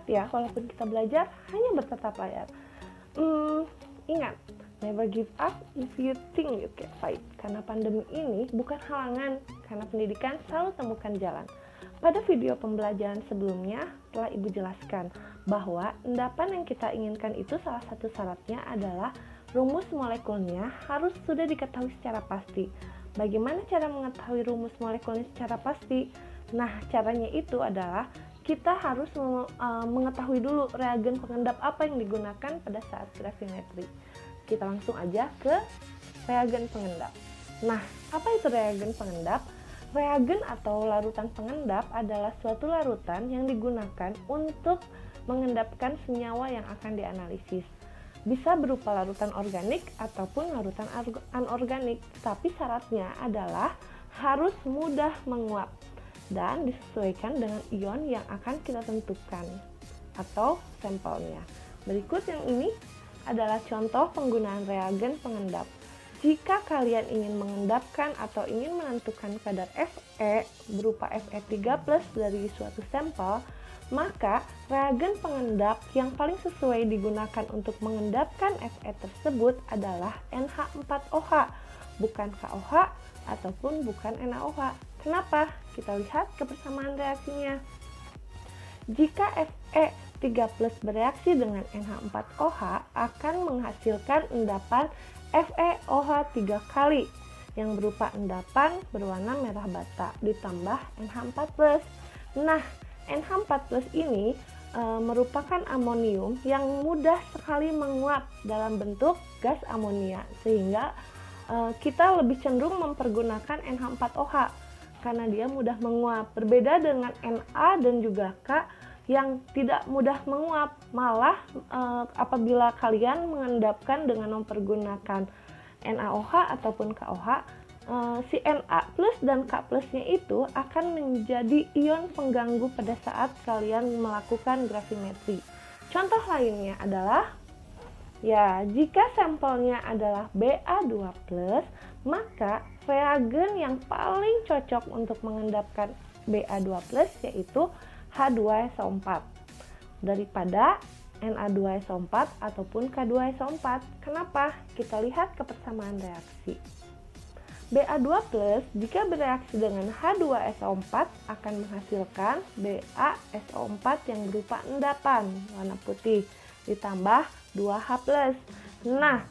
Ingat ya, walaupun kita belajar hanya bertatap layar. Ingat, never give up if you think you can fight. Karena pandemi ini bukan halangan, karena pendidikan selalu temukan jalan. Pada video pembelajaran sebelumnya telah Ibu jelaskan bahwa endapan yang kita inginkan itu salah satu syaratnya adalah rumus molekulnya harus sudah diketahui secara pasti. Bagaimana cara mengetahui rumus molekulnya secara pasti? Nah, caranya itu adalah kita harus mengetahui dulu reagen pengendap apa yang digunakan pada saat gravimetri. Kita langsung aja ke reagen pengendap. Nah, apa itu reagen pengendap? Reagen atau larutan pengendap adalah suatu larutan yang digunakan untuk mengendapkan senyawa yang akan dianalisis. Bisa berupa larutan organik ataupun larutan anorganik, tapi syaratnya adalah harus mudah menguap dan disesuaikan dengan ion yang akan kita tentukan atau sampelnya. Berikut yang ini adalah contoh penggunaan reagen pengendap. Jika kalian ingin mengendapkan atau ingin menentukan kadar Fe berupa Fe3+ dari suatu sampel, maka reagen pengendap yang paling sesuai digunakan untuk mengendapkan Fe tersebut adalah NH4OH, bukan KOH ataupun bukan NaOH. Kenapa? Kita lihat kebersamaan reaksinya. Jika Fe3+ bereaksi dengan NH4OH akan menghasilkan endapan FeOH 3 kali yang berupa endapan berwarna merah bata ditambah NH4+. Nah, NH4+ ini merupakan amonium yang mudah sekali menguap dalam bentuk gas amonia, sehingga kita lebih cenderung mempergunakan NH4OH karena dia mudah menguap. Berbeda dengan Na dan juga K yang tidak mudah menguap. Malah apabila kalian mengendapkan dengan mempergunakan NaOH ataupun KOH, si Na plus dan K plusnya itu akan menjadi ion pengganggu pada saat kalian melakukan gravimetri. Contoh lainnya adalah, ya, jika sampelnya adalah Ba2+, maka reagen yang paling cocok untuk mengendapkan Ba2+ yaitu H2SO4 daripada Na2SO4 ataupun K2SO4. Kenapa? Kita lihat kebersamaan reaksi. Ba2+ jika bereaksi dengan H2SO4 akan menghasilkan BaSO4 yang berupa endapan warna putih ditambah 2H+. Nah,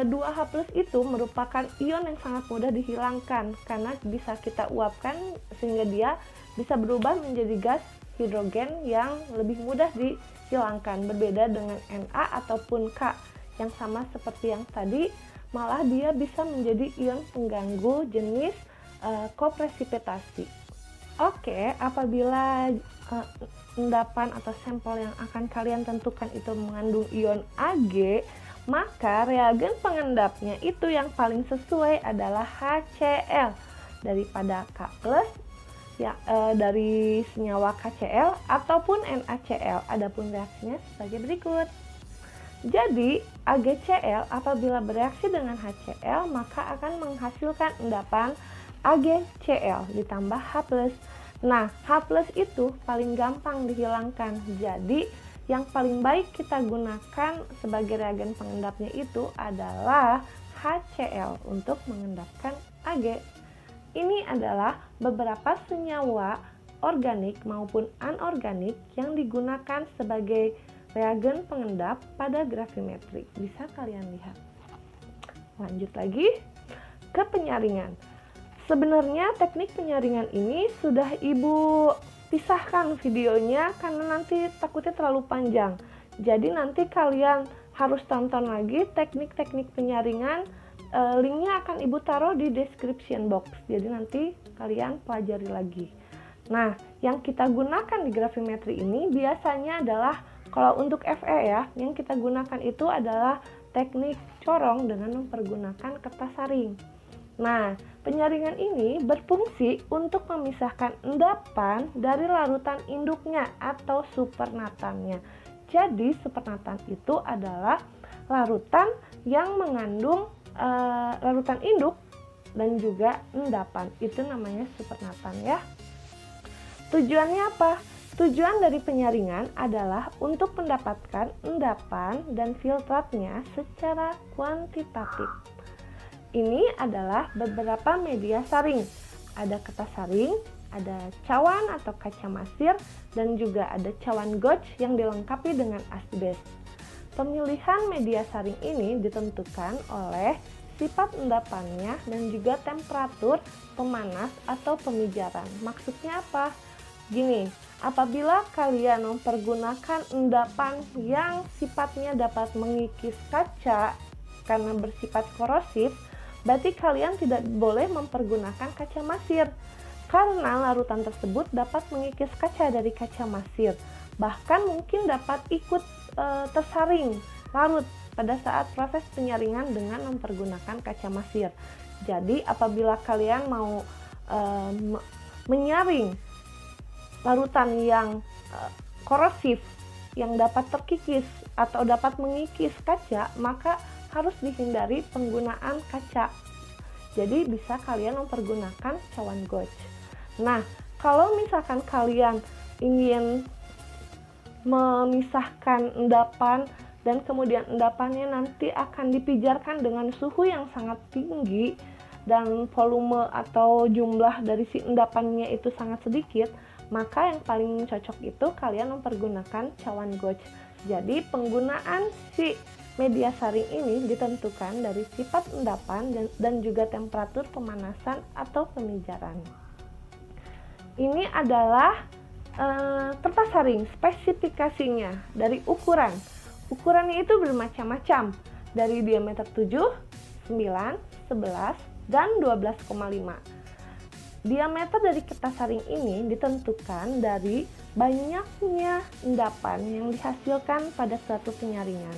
2H+ itu merupakan ion yang sangat mudah dihilangkan karena bisa kita uapkan sehingga dia bisa berubah menjadi gas hidrogen yang lebih mudah dihilangkan. Berbeda dengan Na ataupun K yang sama seperti yang tadi, malah dia bisa menjadi ion pengganggu jenis kopresipitasi. Oke, apabila endapan atau sampel yang akan kalian tentukan itu mengandung ion Ag, maka reagen pengendapnya itu yang paling sesuai adalah HCl daripada K+, ya, dari senyawa KCl ataupun NaCl. Adapun reaksinya sebagai berikut. Jadi, AgCl apabila bereaksi dengan HCl maka akan menghasilkan endapan AgCl ditambah H+. Nah, H+ itu paling gampang dihilangkan. Jadi, yang paling baik kita gunakan sebagai reagen pengendapnya itu adalah HCl untuk mengendapkan Ag. Ini adalah beberapa senyawa organik maupun anorganik yang digunakan sebagai reagen pengendap pada gravimetri. Bisa kalian lihat. Lanjut lagi ke penyaringan. Sebenarnya teknik penyaringan ini sudah Ibu pisahkan videonya karena nanti takutnya terlalu panjang. Jadi nanti kalian harus tonton lagi teknik-teknik penyaringan. Linknya akan Ibu taruh di description box. Jadi nanti kalian pelajari lagi. Nah, yang kita gunakan di gravimetri ini biasanya adalah kalau untuk Fe ya, yang kita gunakan itu adalah teknik corong dengan mempergunakan kertas saring. Nah, penyaringan ini berfungsi untuk memisahkan endapan dari larutan induknya atau supernatannya. Jadi, supernatan itu adalah larutan yang mengandung larutan induk dan juga endapan. Itu namanya supernatan ya. Tujuannya apa? Tujuan dari penyaringan adalah untuk mendapatkan endapan dan filtratnya secara kuantitatif. Ini adalah beberapa media saring. Ada kertas saring, ada cawan atau kaca masir, dan juga ada cawan gouache yang dilengkapi dengan asbes. Pemilihan media saring ini ditentukan oleh sifat endapannya dan juga temperatur pemanas atau pemijaran. Maksudnya apa? Gini, apabila kalian mempergunakan endapan yang sifatnya dapat mengikis kaca karena bersifat korosif, berarti kalian tidak boleh mempergunakan kaca masir karena larutan tersebut dapat mengikis kaca dari kaca masir. Bahkan mungkin dapat ikut tersaring larut pada saat proses penyaringan dengan mempergunakan kaca masir. Jadi apabila kalian mau menyaring larutan yang korosif yang dapat terkikis atau dapat mengikis kaca, maka harus dihindari penggunaan kaca. Jadi bisa kalian mempergunakan cawan gouache. Nah, kalau misalkan kalian ingin memisahkan endapan dan kemudian endapannya nanti akan dipijarkan dengan suhu yang sangat tinggi dan volume atau jumlah dari si endapannya itu sangat sedikit, maka yang paling cocok itu kalian mempergunakan cawan gouache. Jadi penggunaan si media saring ini ditentukan dari sifat endapan dan juga temperatur pemanasan atau pemijaran. Ini adalah kertas saring, spesifikasinya dari ukuran. Ukurannya itu bermacam-macam, dari diameter 7, 9, 11, dan 12,5. Diameter dari kertas saring ini ditentukan dari banyaknya endapan yang dihasilkan pada suatu penyaringan.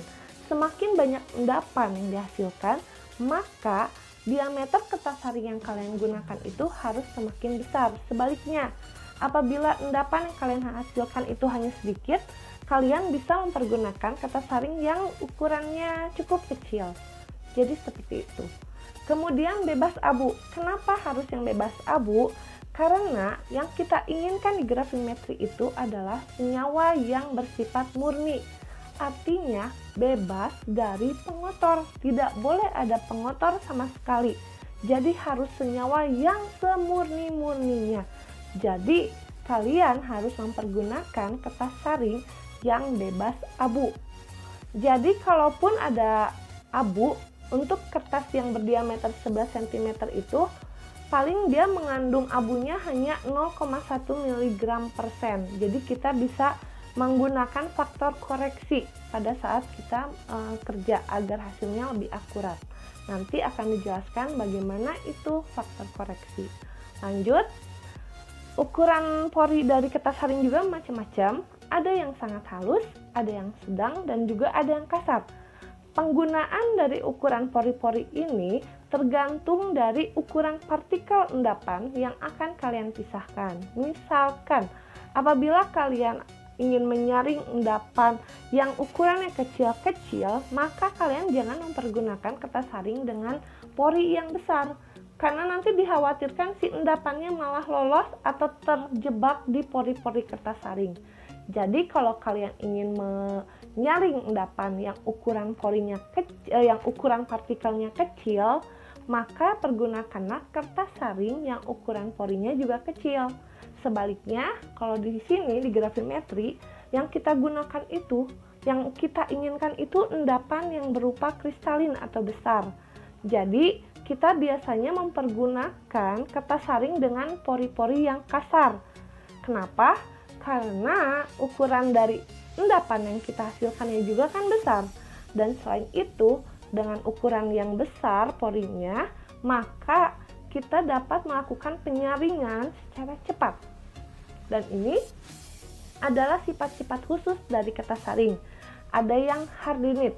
Semakin banyak endapan yang dihasilkan, maka diameter kertas saring yang kalian gunakan itu harus semakin besar. Sebaliknya, apabila endapan yang kalian hasilkan itu hanya sedikit, kalian bisa mempergunakan kertas saring yang ukurannya cukup kecil. Jadi seperti itu. Kemudian bebas abu. Kenapa harus yang bebas abu? Karena yang kita inginkan di grafimetri itu adalah senyawa yang bersifat murni. Artinya bebas dari pengotor. Tidak boleh ada pengotor sama sekali. Jadi harus senyawa yang semurni-murninya. Jadi kalian harus mempergunakan kertas saring yang bebas abu. Jadi kalaupun ada abu, untuk kertas yang berdiameter 11 cm itu paling dia mengandung abunya hanya 0,1 mg/sen. Jadi kita bisa menggunakan faktor koreksi pada saat kita kerja agar hasilnya lebih akurat. Nanti akan dijelaskan bagaimana itu faktor koreksi. Lanjut, ukuran pori dari kertas saring juga macam-macam. Ada yang sangat halus, ada yang sedang, dan juga ada yang kasar. Penggunaan dari ukuran pori-pori ini tergantung dari ukuran partikel endapan yang akan kalian pisahkan. Misalkan, apabila kalian ingin menyaring endapan yang ukurannya kecil-kecil, maka kalian jangan mempergunakan kertas saring dengan pori yang besar. Karena nanti dikhawatirkan si endapannya malah lolos atau terjebak di pori-pori kertas saring. Jadi kalau kalian ingin menyaring endapan yang ukuran porinya yang ukuran partikelnya kecil, maka pergunakanlah kertas saring yang ukuran porinya juga kecil. Sebaliknya, kalau di sini di grafimetri yang kita gunakan itu, yang kita inginkan itu endapan yang berupa kristalin atau besar. Jadi kita biasanya mempergunakan kertas saring dengan pori-pori yang kasar. Kenapa? Karena ukuran dari endapan yang kita hasilkannya juga kan besar. Dan selain itu, dengan ukuran yang besar porinya, maka kita dapat melakukan penyaringan secara cepat. Dan ini adalah sifat-sifat khusus dari kertas saring. Ada yang hardinit,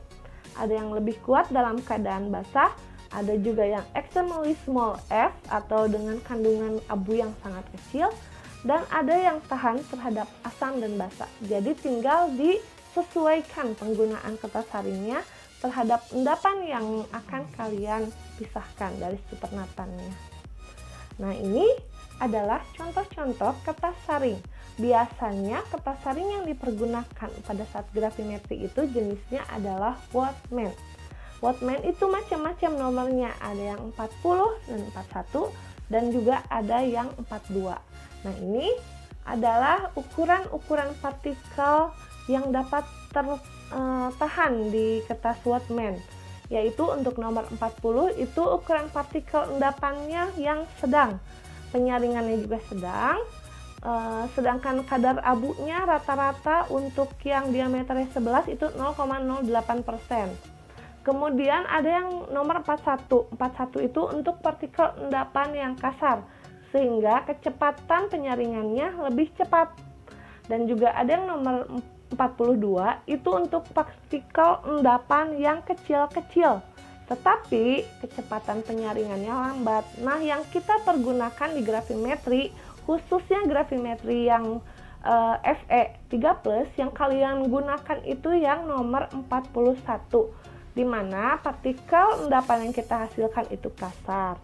ada yang lebih kuat dalam keadaan basah, ada juga yang extremely small f atau dengan kandungan abu yang sangat kecil, dan ada yang tahan terhadap asam dan basa. Jadi tinggal disesuaikan penggunaan kertas saringnya terhadap endapan yang akan kalian pisahkan dari supernatannya. Nah, ini adalah contoh-contoh kertas saring. Biasanya kertas saring yang dipergunakan pada saat grafimetri itu jenisnya adalah Whatman. Whatman itu macam-macam nomornya, ada yang 40 dan 41 dan juga ada yang 42. Nah, ini adalah ukuran-ukuran partikel yang dapat tertahan di kertas Whatman, yaitu untuk nomor 40 itu ukuran partikel endapannya yang sedang, penyaringannya juga sedang. Sedangkan kadar abunya rata-rata untuk yang diameternya 11 itu 0,08%. Kemudian ada yang nomor 41. 41 itu untuk partikel endapan yang kasar, sehingga kecepatan penyaringannya lebih cepat. Dan juga ada yang nomor 42 itu untuk partikel endapan yang kecil-kecil, tetapi kecepatan penyaringannya lambat. Nah, yang kita pergunakan di grafimetri, khususnya grafimetri yang FE3+, yang kalian gunakan itu yang nomor 41, di mana partikel endapan yang kita hasilkan itu kasar.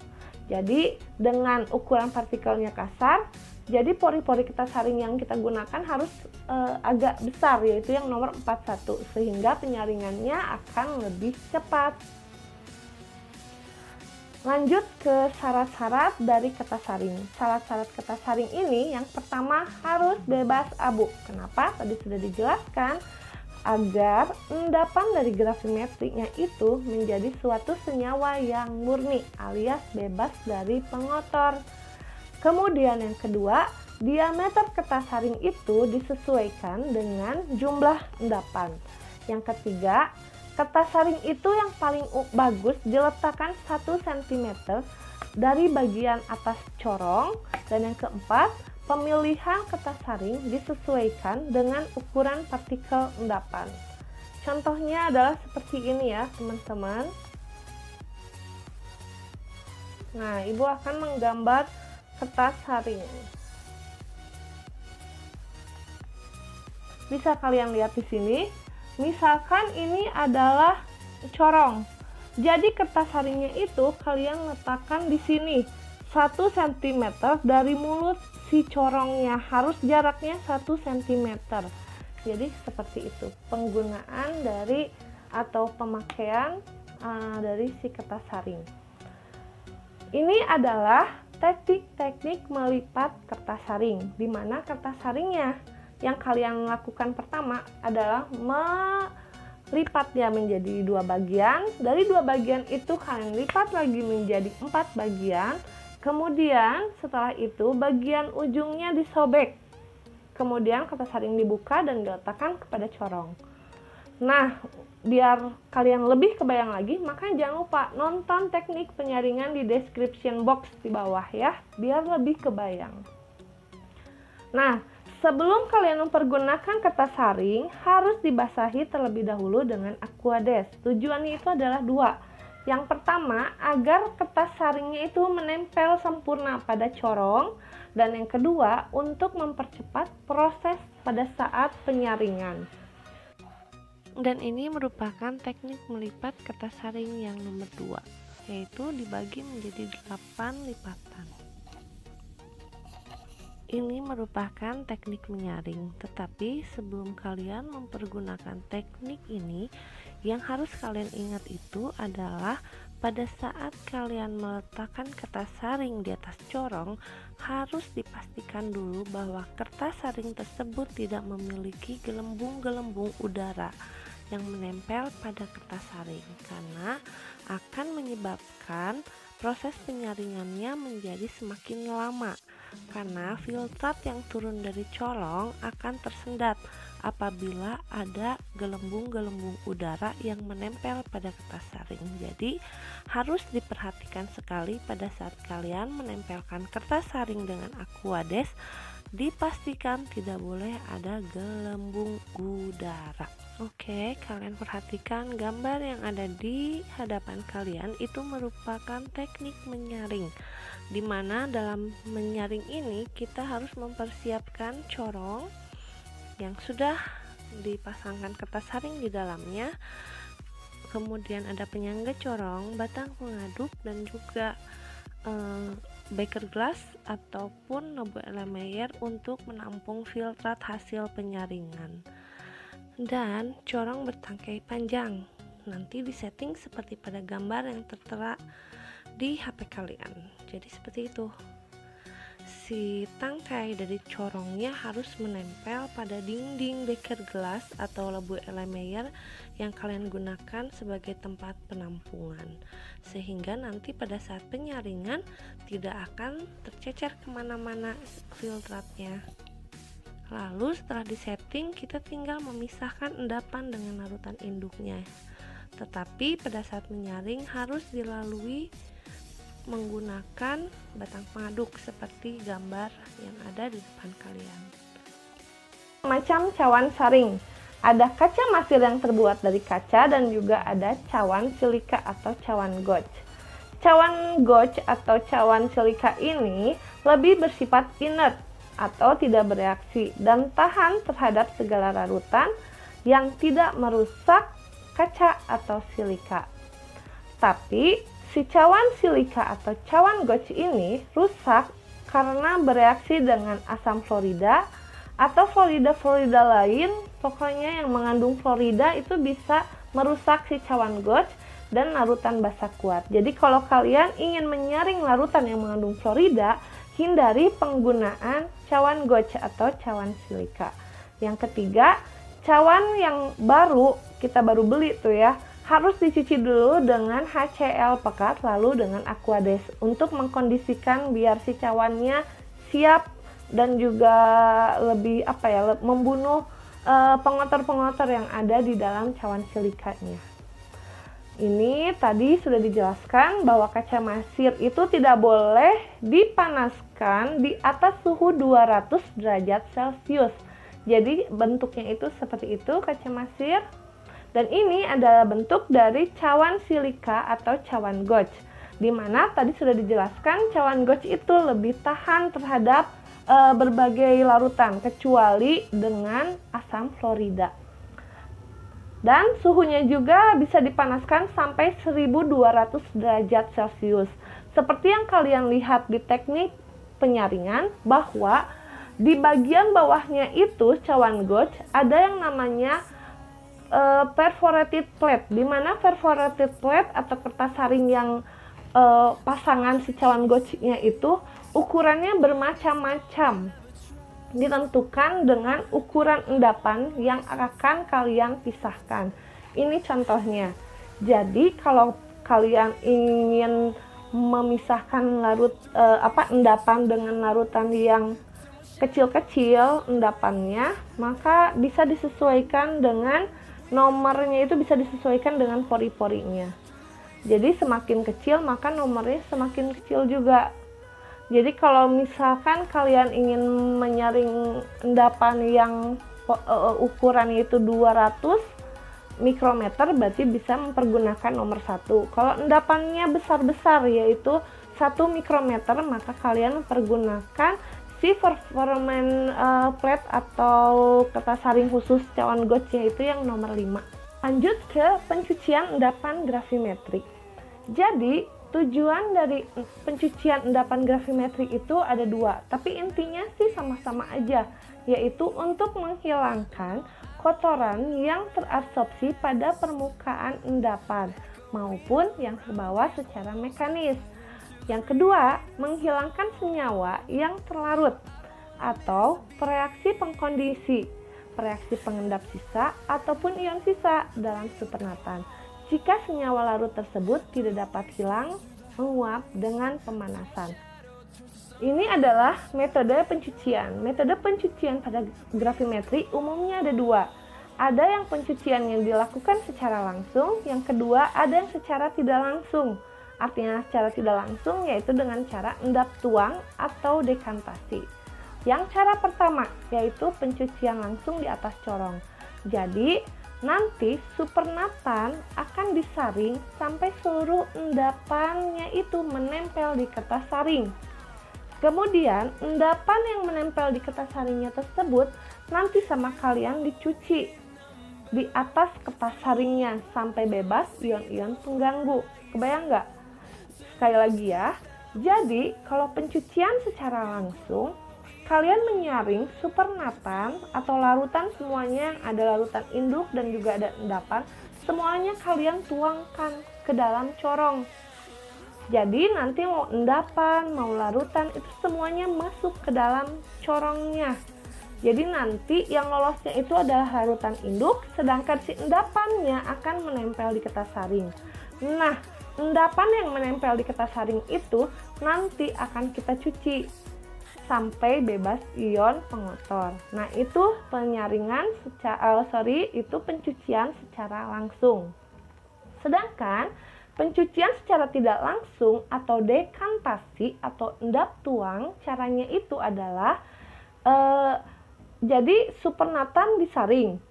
Jadi dengan ukuran partikelnya kasar, jadi pori-pori kertas saring yang kita gunakan harus agak besar, yaitu yang nomor 41, sehingga penyaringannya akan lebih cepat. Lanjut ke syarat-syarat dari kertas saring. Syarat-syarat kertas saring ini yang pertama harus bebas abu. Kenapa? Tadi sudah dijelaskan, agar endapan dari grafimetrinya itu menjadi suatu senyawa yang murni alias bebas dari pengotor. Kemudian yang kedua, diameter kertas saring itu disesuaikan dengan jumlah endapan. Yang ketiga, kertas saring itu yang paling bagus diletakkan 1 cm dari bagian atas corong. Dan yang keempat, pemilihan kertas saring disesuaikan dengan ukuran partikel endapan. Contohnya adalah seperti ini ya teman-teman. Nah, Ibu akan menggambar kertas saring. Bisa kalian lihat di sini. Misalkan ini adalah corong. Jadi kertas saringnya itu kalian letakkan di sini 1 cm dari mulut si corongnya, harus jaraknya 1 cm. Jadi seperti itu penggunaan dari atau pemakaian dari si kertas saring. Ini adalah teknik-teknik melipat kertas saring, di mana kertas saringnya yang kalian lakukan pertama adalah melipatnya menjadi 2 bagian. Dari 2 bagian itu kalian lipat lagi menjadi 4 bagian. Kemudian setelah itu bagian ujungnya disobek. Kemudian kertas saring dibuka dan diletakkan kepada corong. Nah, biar kalian lebih kebayang lagi, maka jangan lupa nonton teknik penyaringan di description box di bawah ya, biar lebih kebayang. Nah, sebelum kalian mempergunakan kertas saring, harus dibasahi terlebih dahulu dengan Aquades. Tujuannya itu adalah 2. Yang pertama, agar kertas saringnya itu menempel sempurna pada corong. Dan yang kedua, untuk mempercepat proses pada saat penyaringan. Dan ini merupakan teknik melipat kertas saring yang nomor 2, yaitu dibagi menjadi 8 lipatan. Ini merupakan teknik menyaring, tetapi sebelum kalian mempergunakan teknik ini, yang harus kalian ingat itu adalah pada saat kalian meletakkan kertas saring di atas corong, harus dipastikan dulu bahwa kertas saring tersebut tidak memiliki gelembung-gelembung udara yang menempel pada kertas saring, karena akan menyebabkan proses penyaringannya menjadi semakin lama, karena filtrat yang turun dari corong akan tersendat apabila ada gelembung-gelembung udara yang menempel pada kertas saring. Jadi harus diperhatikan sekali pada saat kalian menempelkan kertas saring dengan Aquades, dipastikan tidak boleh ada gelembung udara. Oke, kalian perhatikan gambar yang ada di hadapan kalian itu merupakan teknik menyaring, dimana dalam menyaring ini kita harus mempersiapkan corong yang sudah dipasangkan kertas saring di dalamnya, kemudian ada penyangga corong, batang pengaduk, dan juga beker glass ataupun Nebu Erlenmeyer untuk menampung filtrat hasil penyaringan. Dan corong bertangkai panjang. Nanti disetting seperti pada gambar yang tertera di HP kalian. Jadi seperti itu. Si tangkai dari corongnya harus menempel pada dinding beker gelas atau Nebu Erlenmeyer yang kalian gunakan sebagai tempat penampungan, sehingga nanti pada saat penyaringan tidak akan tercecer kemana-mana filtratnya. Lalu setelah disetting, kita tinggal memisahkan endapan dengan larutan induknya, tetapi pada saat menyaring harus dilalui menggunakan batang pengaduk seperti gambar yang ada di depan kalian. Macam cawan saring, ada kaca masir yang terbuat dari kaca dan juga ada cawan silika atau cawan gouache. Cawan gouache atau cawan silika ini lebih bersifat inert atau tidak bereaksi dan tahan terhadap segala larutan yang tidak merusak kaca atau silika. Tapi si cawan silika atau cawan gouache ini rusak karena bereaksi dengan asam fluorida atau fluorida lain, pokoknya yang mengandung fluorida itu bisa merusak si cawan gouache dan larutan basa kuat. Jadi kalau kalian ingin menyaring larutan yang mengandung fluorida, hindari penggunaan cawan gouache atau cawan silika. Yang ketiga, cawan yang kita baru beli tuh ya, harus dicuci dulu dengan HCl pekat lalu dengan Aquades untuk mengkondisikan biar si cawannya siap dan juga lebih membunuh pengotor-pengotor yang ada di dalam cawan silikanya. Ini tadi sudah dijelaskan bahwa kaca masir itu tidak boleh dipanaskan di atas suhu 200 derajat Celcius. Jadi bentuknya itu seperti itu kaca masir. Dan ini adalah bentuk dari cawan silika atau cawan gouache, di mana tadi sudah dijelaskan cawan gouache itu lebih tahan terhadap berbagai larutan kecuali dengan asam fluorida. Dan suhunya juga bisa dipanaskan sampai 1200 derajat Celcius. Seperti yang kalian lihat di teknik penyaringan, bahwa di bagian bawahnya itu cawan gouache ada yang namanya perforated plate, di mana perforated plate atau kertas saring yang pasangan si cawan gouache-nya itu ukurannya bermacam-macam, ditentukan dengan ukuran endapan yang akan kalian pisahkan. Ini contohnya. Jadi kalau kalian ingin memisahkan endapan dengan larutan yang kecil-kecil endapannya, maka bisa disesuaikan dengan nomornya, itu bisa disesuaikan dengan pori-porinya. Jadi semakin kecil maka nomornya semakin kecil juga. Jadi kalau misalkan kalian ingin menyaring endapan yang ukurannya itu 200 mikrometer, berarti bisa mempergunakan nomor 1. Kalau endapannya besar-besar yaitu 1 mikrometer, maka kalian mempergunakan si perforated plate atau kertas saring khusus cawan gouache itu yang nomor 5. Lanjut ke pencucian endapan gravimetrik. Jadi tujuan dari pencucian endapan gravimetrik itu ada 2, tapi intinya sih sama-sama aja, yaitu untuk menghilangkan kotoran yang terabsorpsi pada permukaan endapan maupun yang terbawa secara mekanis. Yang kedua, menghilangkan senyawa yang terlarut atau reaksi pengkondisi, reaksi pengendap sisa ataupun ion sisa dalam supernatan. Jika senyawa larut tersebut tidak dapat hilang, menguap dengan pemanasan. Ini adalah metode pencucian. Metode pencucian pada gravimetri umumnya ada 2. Ada yang pencucian yang dilakukan secara langsung, yang kedua ada yang secara tidak langsung. Artinya secara tidak langsung yaitu dengan cara endap tuang atau dekantasi. Yang cara pertama yaitu pencucian langsung di atas corong. Jadi nanti supernatan akan disaring sampai seluruh endapannya itu menempel di kertas saring. Kemudian endapan yang menempel di kertas saringnya tersebut nanti sama kalian dicuci di atas kertas saringnya sampai bebas ion-ion pengganggu. Kebayang nggak? Sekali lagi ya, Jadi, kalau pencucian secara langsung, kalian menyaring supernatan atau larutan semuanya yang ada larutan induk dan juga ada endapan, semuanya kalian tuangkan ke dalam corong. Jadi nanti mau endapan, mau larutan itu semuanya masuk ke dalam corongnya. Jadi nanti yang lolosnya itu adalah larutan induk, sedangkan si endapannya akan menempel di kertas saring. Nah, endapan yang menempel di kertas saring itu nanti akan kita cuci sampai bebas ion pengotor. Nah, itu itu pencucian secara langsung. Sedangkan pencucian secara tidak langsung atau dekantasi atau endap tuang, caranya itu adalah jadi supernatan disaring,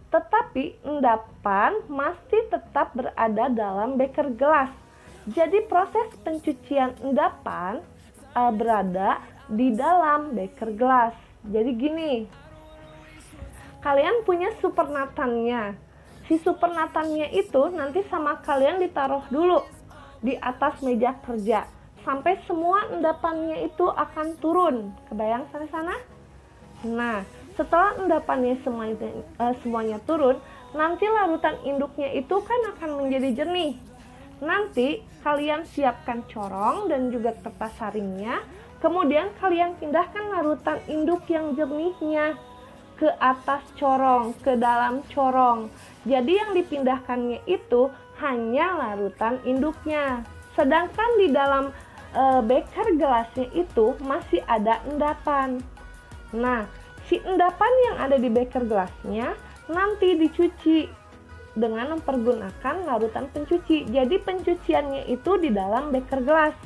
tetapi endapan masih tetap berada dalam beker gelas. Jadi proses pencucian endapan berada di dalam beker gelas. Jadi gini, kalian punya supernatannya. Si supernatannya itu nanti sama kalian ditaruh dulu di atas meja kerja sampai semua endapannya itu akan turun. Kebayang sampai sana? Nah, setelah endapannya semuanya turun, nanti larutan induknya itu kan akan menjadi jernih. Nanti kalian siapkan corong dan juga kertas saringnya. Kemudian kalian pindahkan larutan induk yang jernihnya ke atas corong, ke dalam corong. Jadi yang dipindahkannya itu hanya larutan induknya. Sedangkan di dalam beker gelasnya itu masih ada endapan. Nah, si endapan yang ada di beker gelasnya nanti dicuci dengan mempergunakan larutan pencuci. Jadi pencuciannya itu di dalam beker gelas.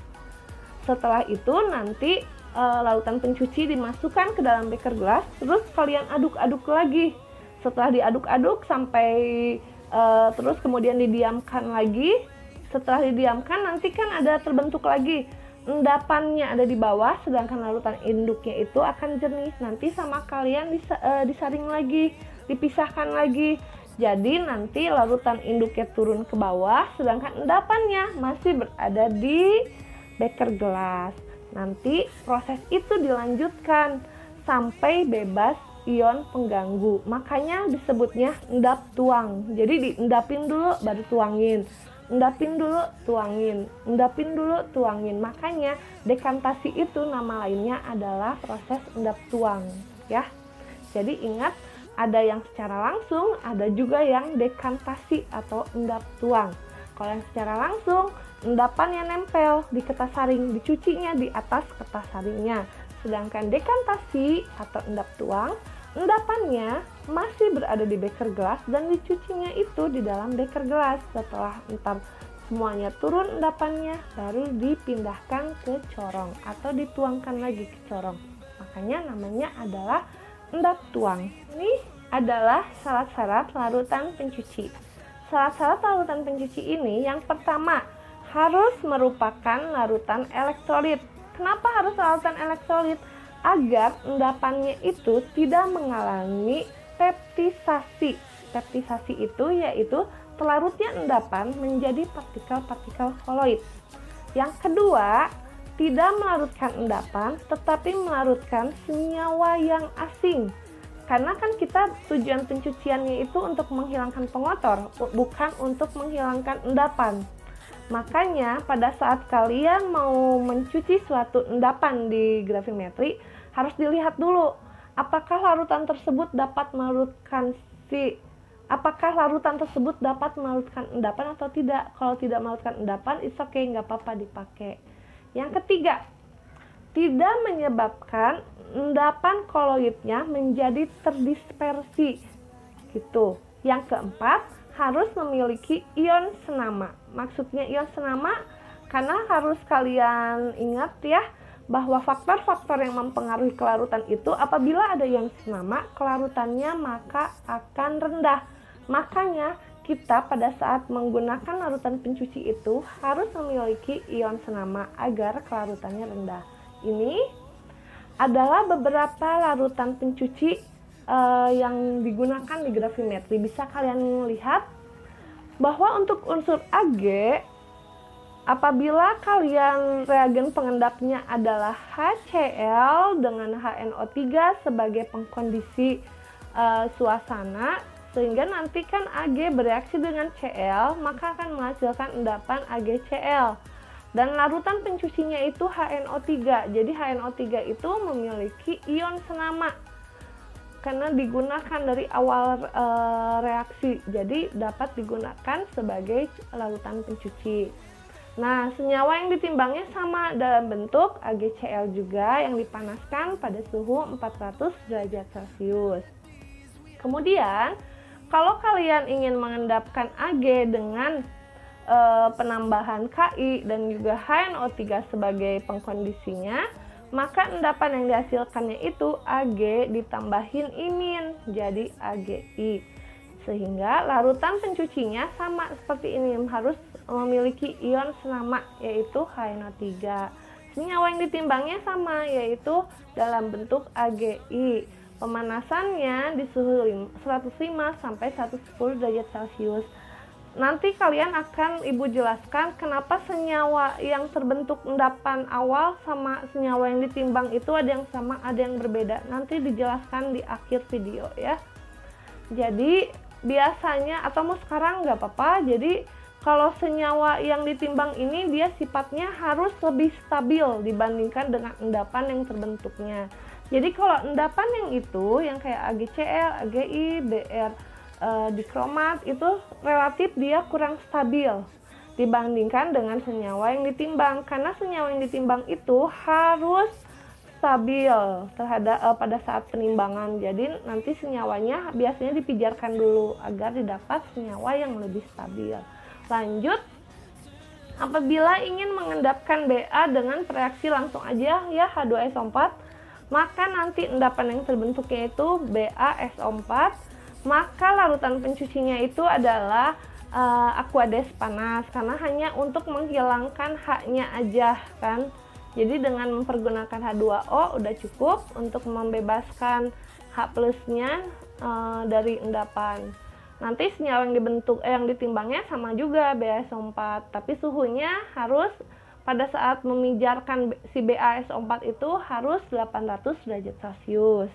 Setelah itu nanti larutan pencuci dimasukkan ke dalam beker gelas, terus kalian aduk-aduk lagi. Setelah diaduk-aduk sampai terus kemudian didiamkan lagi. Setelah didiamkan nanti kan ada terbentuk lagi endapannya ada di bawah, sedangkan larutan induknya itu akan jernih. Nanti sama kalian disaring lagi, dipisahkan lagi. Jadi nanti larutan induknya turun ke bawah, sedangkan endapannya masih berada di beker gelas. Nanti proses itu dilanjutkan sampai bebas ion pengganggu. Makanya disebutnya endap tuang. Jadi diendapin dulu baru tuangin. Endapin dulu tuangin. Endapin dulu tuangin. Makanya dekantasi itu nama lainnya adalah proses endap tuang, ya. Jadi ingat, ada yang secara langsung, ada juga yang dekantasi atau endap tuang. Kalau yang secara langsung, endapannya nempel di kertas saring, dicucinya di atas kertas saringnya. Sedangkan dekantasi atau endap tuang, endapannya masih berada di beker gelas dan dicucinya itu di dalam beker gelas. Setelah entar semuanya turun endapannya, baru dipindahkan ke corong atau dituangkan lagi ke corong. Makanya namanya adalah endap tuang. Ini adalah syarat-syarat larutan pencuci. Syarat-syarat larutan pencuci ini yang pertama, harus merupakan larutan elektrolit. Kenapa harus larutan elektrolit? Agar endapannya itu tidak mengalami peptisasi. Peptisasi itu yaitu terlarutnya endapan menjadi partikel-partikel koloid. Yang kedua, tidak melarutkan endapan tetapi melarutkan senyawa yang asing. Karena kan kita tujuan pencuciannya itu untuk menghilangkan pengotor, bukan untuk menghilangkan endapan. Makanya pada saat kalian mau mencuci suatu endapan di gravimetri, harus dilihat dulu apakah larutan tersebut dapat melarutkan endapan atau tidak. Kalau tidak melarutkan endapan, it's okay, nggak apa-apa dipakai. Yang ketiga, tidak menyebabkan endapan koloidnya menjadi terdispersi gitu. Yang keempat, harus memiliki ion senama. Maksudnya ion senama karena harus kalian ingat ya, bahwa faktor-faktor yang mempengaruhi kelarutan itu apabila ada ion senama, kelarutannya maka akan rendah. Makanya kita pada saat menggunakan larutan pencuci itu harus memiliki ion senama agar kelarutannya rendah. Ini adalah beberapa larutan pencuci yang digunakan di gravimetri. Bisa kalian lihat bahwa untuk unsur Ag Apabila kalian reagen pengendapnya adalah HCl dengan HNO3 sebagai pengkondisi suasana, sehingga nanti kan Ag bereaksi dengan Cl, maka akan menghasilkan endapan AgCl. Dan larutan pencucinya itu HNO3. Jadi HNO3 itu memiliki ion senama karena digunakan dari awal reaksi. Jadi dapat digunakan sebagai larutan pencuci. Nah, senyawa yang ditimbangnya sama dalam bentuk AgCl juga yang dipanaskan pada suhu 400 derajat Celcius. Kemudian, kalau kalian ingin mengendapkan Ag dengan penambahan Ki dan juga HNO3 sebagai pengkondisinya, maka endapan yang dihasilkannya itu Ag ditambahin imin, jadi AgI. Sehingga larutan pencucinya sama seperti ini, harus memiliki ion senama yaitu HNO3. Senyawa yang ditimbangnya sama yaitu dalam bentuk AgI. Pemanasannya di suhu 105 sampai 110 derajat Celcius. Nanti kalian akan Ibu jelaskan kenapa senyawa yang terbentuk endapan awal sama senyawa yang ditimbang itu ada yang sama, ada yang berbeda. Nanti dijelaskan di akhir video ya. Jadi biasanya atau mau sekarang nggak apa-apa. Jadi kalau senyawa yang ditimbang ini dia sifatnya harus lebih stabil dibandingkan dengan endapan yang terbentuknya. Jadi kalau endapan yang itu yang kayak AgCl, AgI, Br dikromat itu relatif dia kurang stabil dibandingkan dengan senyawa yang ditimbang, karena senyawa yang ditimbang itu harus stabil terhadap pada saat penimbangan. Jadi nanti senyawanya biasanya dipijarkan dulu agar didapat senyawa yang lebih stabil. Lanjut, apabila ingin mengendapkan Ba dengan reaksi langsung aja ya H2SO4, maka nanti endapan yang terbentuknya itu BaSO4, maka larutan pencucinya itu adalah aqueous panas, karena hanya untuk menghilangkan H-nya aja kan. Jadi dengan mempergunakan H2O udah cukup untuk membebaskan H plusnya dari endapan. Nanti senyawa yang ditimbangnya sama juga BaSO4, tapi suhunya harus pada saat memijarkan si BaSO4 itu harus 800 derajat Celcius.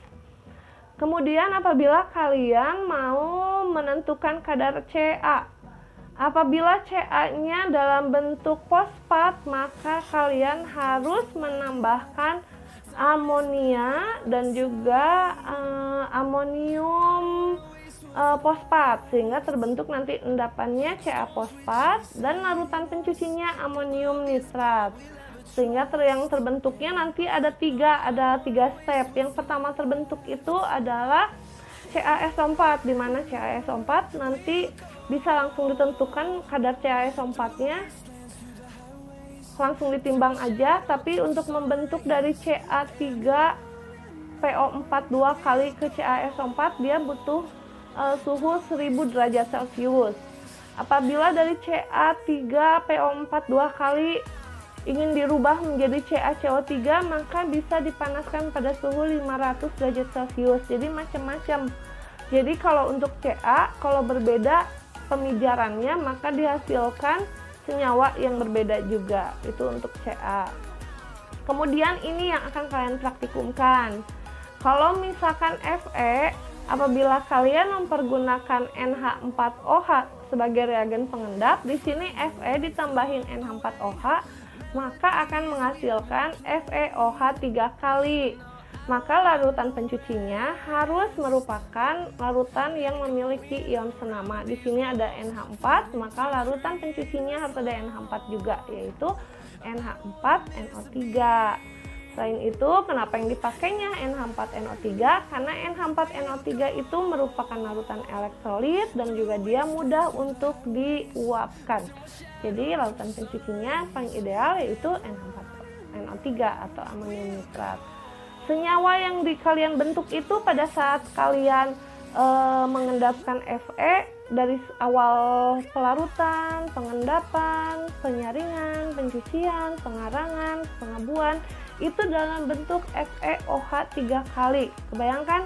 Kemudian apabila kalian mau menentukan kadar Ca, apabila Ca-nya dalam bentuk fosfat, maka kalian harus menambahkan amonia dan juga amonium fosfat, sehingga terbentuk nanti endapannya Ca fosfat dan larutan pencucinya amonium nitrat. Sehingga yang terbentuknya nanti ada tiga step. Yang pertama terbentuk itu adalah CaSO4, di mana CaSO4 nanti bisa langsung ditentukan kadar CaSO4-nya langsung ditimbang aja, tapi untuk membentuk dari Ca3PO4 2 kali ke CaSO4 dia butuh suhu 1000 derajat Celcius. Apabila dari Ca3PO4 2 kali ingin dirubah menjadi CaCO3, maka bisa dipanaskan pada suhu 500 derajat Celcius. Jadi macam-macam. Jadi kalau untuk Ca, kalau berbeda pemijarannya, maka dihasilkan senyawa yang berbeda juga. Itu untuk Ca. Kemudian ini yang akan kalian praktikumkan. Kalau misalkan Fe, apabila kalian mempergunakan NH4OH sebagai reagen pengendap, di sini Fe ditambahin NH4OH, maka akan menghasilkan FeOH 3 kali. Maka larutan pencucinya harus merupakan larutan yang memiliki ion senama. Di sini ada NH4, maka larutan pencucinya harus ada NH4 juga, yaitu NH4NO3. Selain itu, kenapa yang dipakainya NH4NO3? Karena NH4NO3 itu merupakan larutan elektrolit dan juga dia mudah untuk diuapkan. Jadi larutan pencucinya paling ideal yaitu NH4NO3 atau amonium nitrat. Senyawa yang kalian bentuk itu pada saat kalian mengendapkan Fe dari awal pelarutan, pengendapan, penyaringan, pencucian, pengarangan, pengabuan, itu dalam bentuk FeOH 3 kali. Kebayangkan?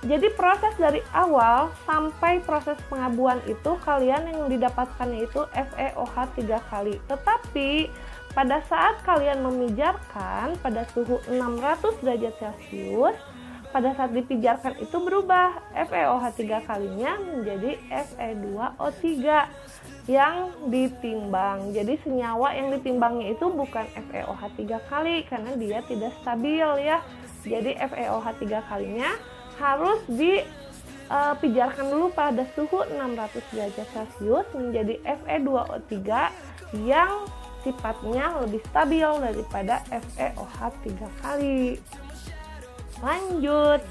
Jadi proses dari awal sampai proses pengabuan itu kalian yang didapatkannya itu FeOH 3 kali. Tetapi pada saat kalian memijarkan pada suhu 600 derajat Celcius, pada saat dipijarkan itu berubah, FeOH 3 kalinya menjadi Fe2O3 yang ditimbang. Jadi senyawa yang ditimbangnya itu bukan FeOH 3 kali karena dia tidak stabil ya. Jadi FeOH 3 kalinya harus dipijarkan dulu pada suhu 600 derajat Celcius menjadi Fe2O3 yang sifatnya lebih stabil daripada FeOH 3 kali. Lanjut.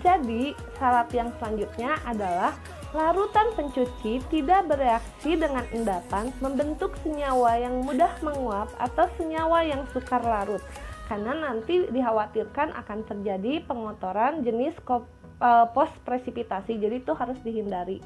Jadi syarat yang selanjutnya adalah larutan pencuci tidak bereaksi dengan endapan membentuk senyawa yang mudah menguap atau senyawa yang sukar larut, karena nanti dikhawatirkan akan terjadi pengotoran jenis post presipitasi, jadi itu harus dihindari.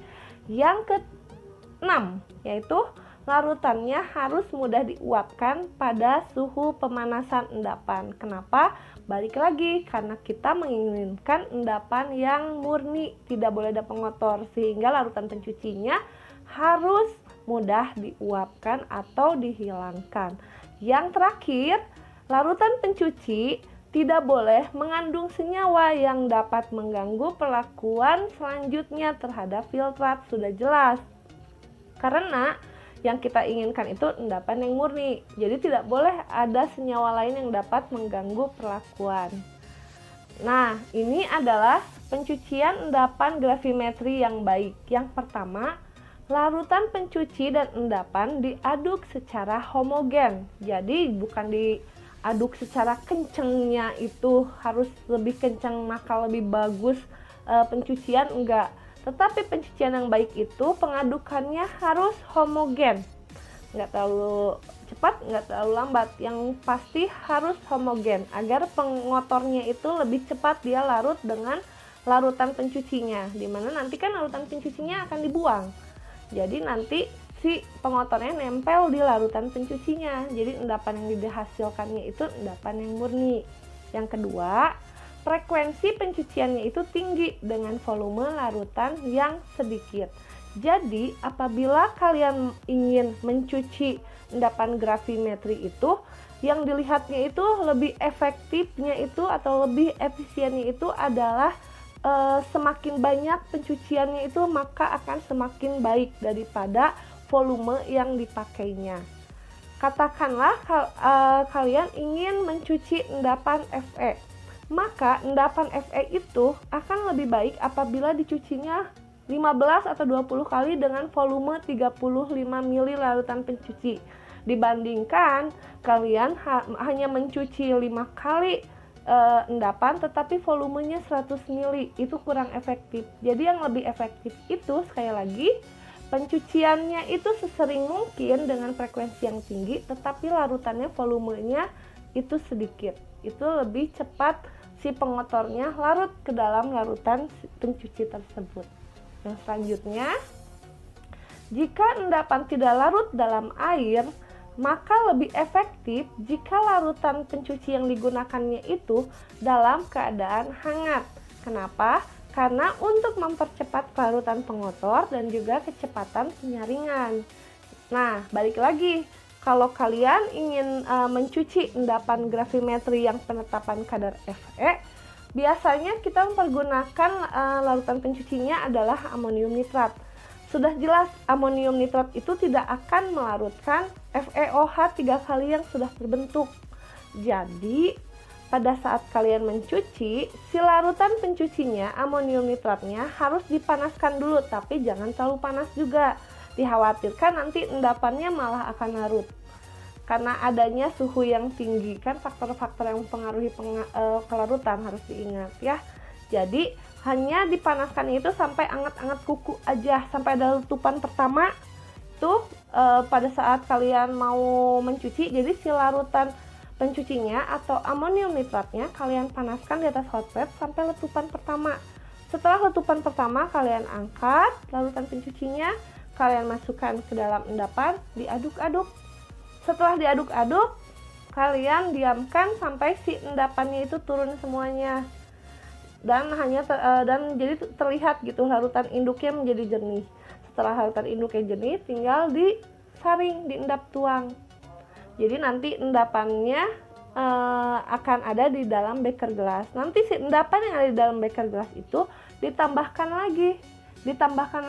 Yang keenam yaitu larutannya harus mudah diuapkan pada suhu pemanasan endapan. Kenapa? Balik lagi, karena kita menginginkan endapan yang murni, tidak boleh ada pengotor, sehingga larutan pencucinya harus mudah diuapkan atau dihilangkan. Yang terakhir, larutan pencuci tidak boleh mengandung senyawa yang dapat mengganggu perlakuan selanjutnya terhadap filtrat, sudah jelas. Karena yang kita inginkan itu endapan yang murni, jadi tidak boleh ada senyawa lain yang dapat mengganggu perlakuan. Nah, ini adalah pencucian endapan gravimetri yang baik. Yang pertama, larutan pencuci dan endapan diaduk secara homogen. Jadi bukan diaduk secara kencengnya itu harus lebih kencang maka lebih bagus pencucian, enggak. Tetapi pencucian yang baik itu pengadukannya harus homogen, nggak terlalu cepat, nggak terlalu lambat, yang pasti harus homogen agar pengotornya itu lebih cepat dia larut dengan larutan pencucinya, dimana nanti kan larutan pencucinya akan dibuang, jadi nanti si pengotornya nempel di larutan pencucinya, jadi endapan yang dihasilkannya itu endapan yang murni. Yang kedua, frekuensi pencuciannya itu tinggi dengan volume larutan yang sedikit. Jadi apabila kalian ingin mencuci endapan gravimetri itu, yang dilihatnya itu lebih efektifnya itu atau lebih efisiennya itu adalah semakin banyak pencuciannya itu maka akan semakin baik daripada volume yang dipakainya. Katakanlah kalian ingin mencuci endapan Fe, maka endapan Fe itu akan lebih baik apabila dicucinya 15 atau 20 kali dengan volume 35 ml larutan pencuci, dibandingkan kalian hanya mencuci 5 kali endapan tetapi volumenya 100 ml, itu kurang efektif. Jadi yang lebih efektif itu sekali lagi pencuciannya itu sesering mungkin dengan frekuensi yang tinggi tetapi larutannya volumenya itu sedikit, itu lebih cepat si pengotornya larut ke dalam larutan pencuci tersebut. Yang selanjutnya, jika endapan tidak larut dalam air, maka lebih efektif jika larutan pencuci yang digunakannya itu dalam keadaan hangat. Kenapa? Karena untuk mempercepat larutan pengotor dan juga kecepatan penyaringan. Nah, balik lagi, kalau kalian ingin mencuci endapan gravimetri yang penetapan kadar Fe, biasanya kita mempergunakan larutan pencucinya adalah amonium nitrat. Sudah jelas amonium nitrat itu tidak akan melarutkan FeOH 3 kali yang sudah terbentuk. Jadi pada saat kalian mencuci, si larutan pencucinya, amonium nitratnya harus dipanaskan dulu, tapi jangan terlalu panas juga. Dikhawatirkan nanti endapannya malah akan larut karena adanya suhu yang tinggi, kan faktor-faktor yang mempengaruhi kelarutan harus diingat ya. Jadi hanya dipanaskan itu sampai anget-anget kuku aja, sampai ada letupan pertama tuh pada saat kalian mau mencuci. Jadi si larutan pencucinya atau amonium nitratnya kalian panaskan di atas hot plate sampai letupan pertama. Setelah letupan pertama kalian angkat larutan pencucinya, kalian masukkan ke dalam endapan, diaduk-aduk. Setelah diaduk-aduk, kalian diamkan sampai si endapannya itu turun semuanya. dan dan jadi terlihat gitu larutan induknya menjadi jernih. Setelah larutan induknya jernih, tinggal disaring, diendap tuang. Jadi nanti endapannya akan ada di dalam beker gelas. Nanti si endapan yang ada di dalam beker gelas itu ditambahkan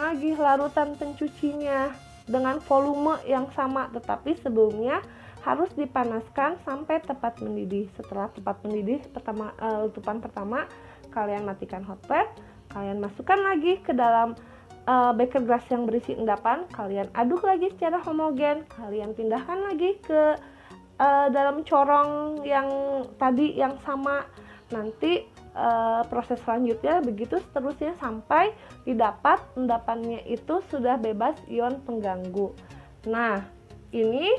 lagi larutan pencucinya dengan volume yang sama, tetapi sebelumnya harus dipanaskan sampai tepat mendidih. Setelah tepat mendidih letupan pertama, kalian matikan hot plate, kalian masukkan lagi ke dalam beker gelas yang berisi endapan, kalian aduk lagi secara homogen, kalian pindahkan lagi ke dalam corong yang tadi yang sama. Nanti proses selanjutnya begitu seterusnya sampai didapat endapannya itu sudah bebas ion pengganggu. Nah, ini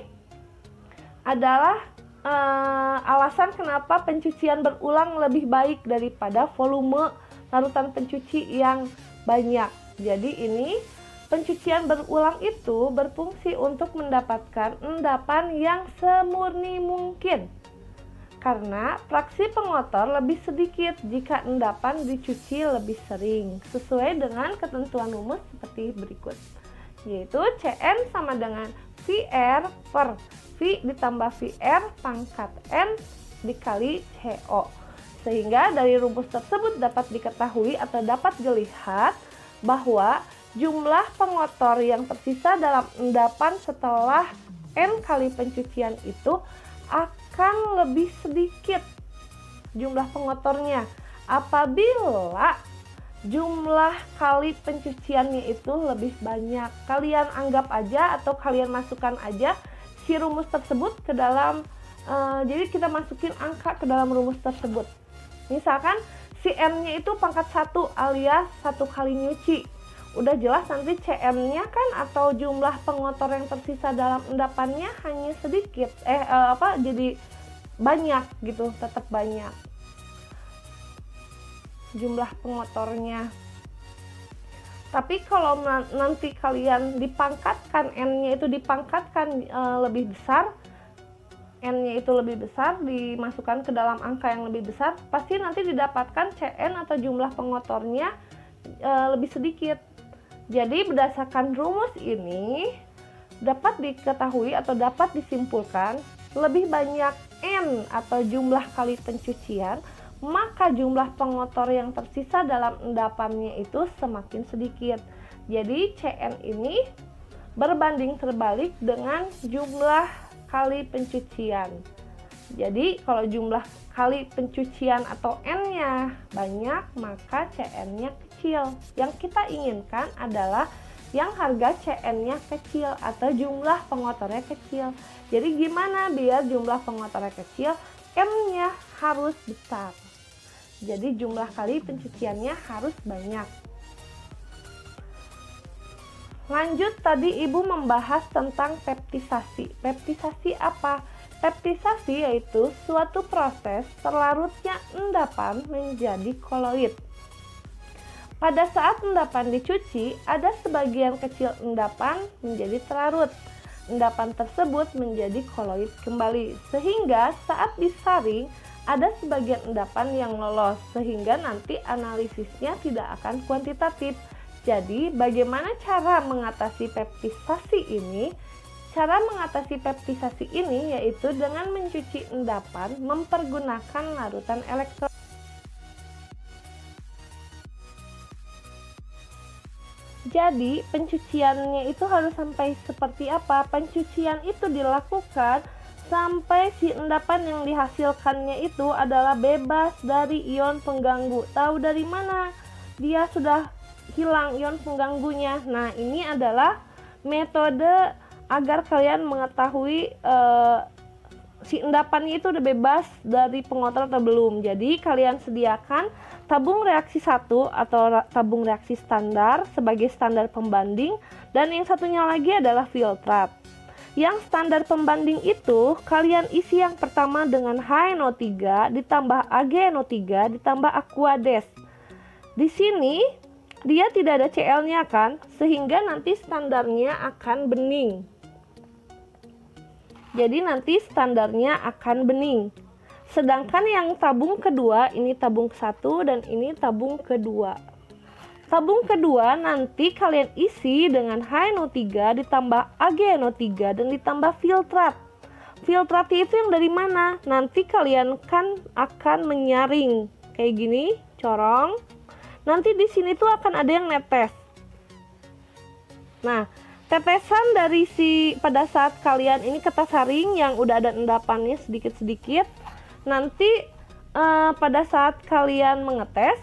adalah alasan kenapa pencucian berulang lebih baik daripada volume larutan pencuci yang banyak. Jadi ini pencucian berulang itu berfungsi untuk mendapatkan endapan yang semurni mungkin. Karena fraksi pengotor lebih sedikit jika endapan dicuci lebih sering, sesuai dengan ketentuan rumus seperti berikut. Yaitu Cn sama dengan VR per V ditambah VR pangkat N dikali CO. Sehingga dari rumus tersebut dapat diketahui atau dapat dilihat bahwa jumlah pengotor yang tersisa dalam endapan setelah N kali pencucian itu akan lebih sedikit jumlah pengotornya apabila jumlah kali pencuciannya itu lebih banyak. Kalian anggap aja atau kalian masukkan aja si rumus tersebut ke dalam jadi kita masukin angka ke dalam rumus tersebut. Misalkan si N-nya itu pangkat 1 alias 1 kali nyuci. Udah jelas nanti Cn-nya kan atau jumlah pengotor yang tersisa dalam endapannya hanya sedikit. Jadi banyak gitu, tetap banyak jumlah pengotornya. Tapi kalau nanti kalian dipangkatkan, N-nya itu dipangkatkan lebih besar, N-nya itu lebih besar, dimasukkan ke dalam angka yang lebih besar, pasti nanti didapatkan Cn atau jumlah pengotornya lebih sedikit. Jadi berdasarkan rumus ini dapat diketahui atau dapat disimpulkan lebih banyak N atau jumlah kali pencucian, maka jumlah pengotor yang tersisa dalam endapannya itu semakin sedikit. Jadi Cn ini berbanding terbalik dengan jumlah kali pencucian. Jadi kalau jumlah kali pencucian atau N-nya banyak, maka Cn-nya kecil. Yang kita inginkan adalah yang harga Cn-nya kecil atau jumlah pengotornya kecil. Jadi gimana biar jumlah pengotornya kecil? M-nya harus besar. Jadi jumlah kali pencuciannya harus banyak. Lanjut, tadi Ibu membahas tentang peptisasi. Peptisasi apa? Peptisasi yaitu suatu proses terlarutnya endapan menjadi koloid. Pada saat endapan dicuci, ada sebagian kecil endapan menjadi terlarut. Endapan tersebut menjadi koloid kembali, sehingga saat disaring ada sebagian endapan yang lolos, sehingga nanti analisisnya tidak akan kuantitatif. Jadi, bagaimana cara mengatasi peptisasi ini? Cara mengatasi peptisasi ini yaitu dengan mencuci endapan mempergunakan larutan elektrolit. Jadi, pencuciannya itu harus sampai seperti apa? Pencucian itu dilakukan sampai si endapan yang dihasilkannya itu adalah bebas dari ion pengganggu. Tahu dari mana dia sudah hilang ion pengganggunya? Nah, ini adalah metode agar kalian mengetahui si endapannya itu udah bebas dari pengotor atau belum. Jadi kalian sediakan tabung reaksi 1 atau tabung reaksi standar sebagai standar pembanding, dan yang satunya lagi adalah filtrat. Yang standar pembanding itu kalian isi yang pertama dengan HNO3 ditambah AgNO3 ditambah Aquades. Di sini dia tidak ada Cl-nya kan, sehingga nanti standarnya akan bening. Jadi nanti standarnya akan bening. Sedangkan yang tabung kedua, ini tabung satu dan ini tabung kedua. Tabung kedua nanti kalian isi dengan HNO3 ditambah AgNO3 dan ditambah filtrat. Filtratnya itu yang dari mana? Nanti kalian kan akan menyaring kayak gini, corong. Nanti di sini tuh akan ada yang netes. Nah, tetesan dari pada saat kalian ini kertas saring yang udah ada endapannya sedikit-sedikit, nanti pada saat kalian mengetes,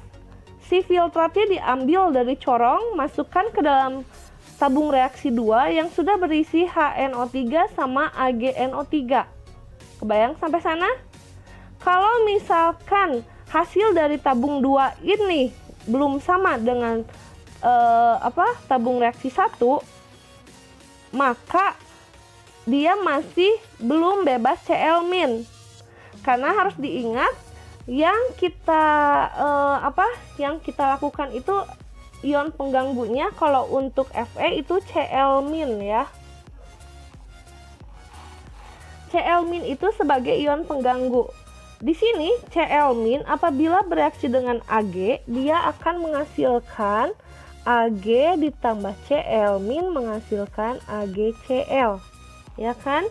si filtratnya diambil dari corong, masukkan ke dalam tabung reaksi 2 yang sudah berisi HNO3 sama AgNO3. Kebayang sampai sana? Kalau misalkan hasil dari tabung 2 ini belum sama dengan tabung reaksi 1, maka dia masih belum bebas Cl-. Karena harus diingat yang kita lakukan itu ion pengganggunya kalau untuk Fe itu Cl- ya. Cl- itu sebagai ion pengganggu. Di sini Cl- apabila bereaksi dengan Ag, dia akan menghasilkan Ag ditambah Cl- menghasilkan AgCl, ya kan?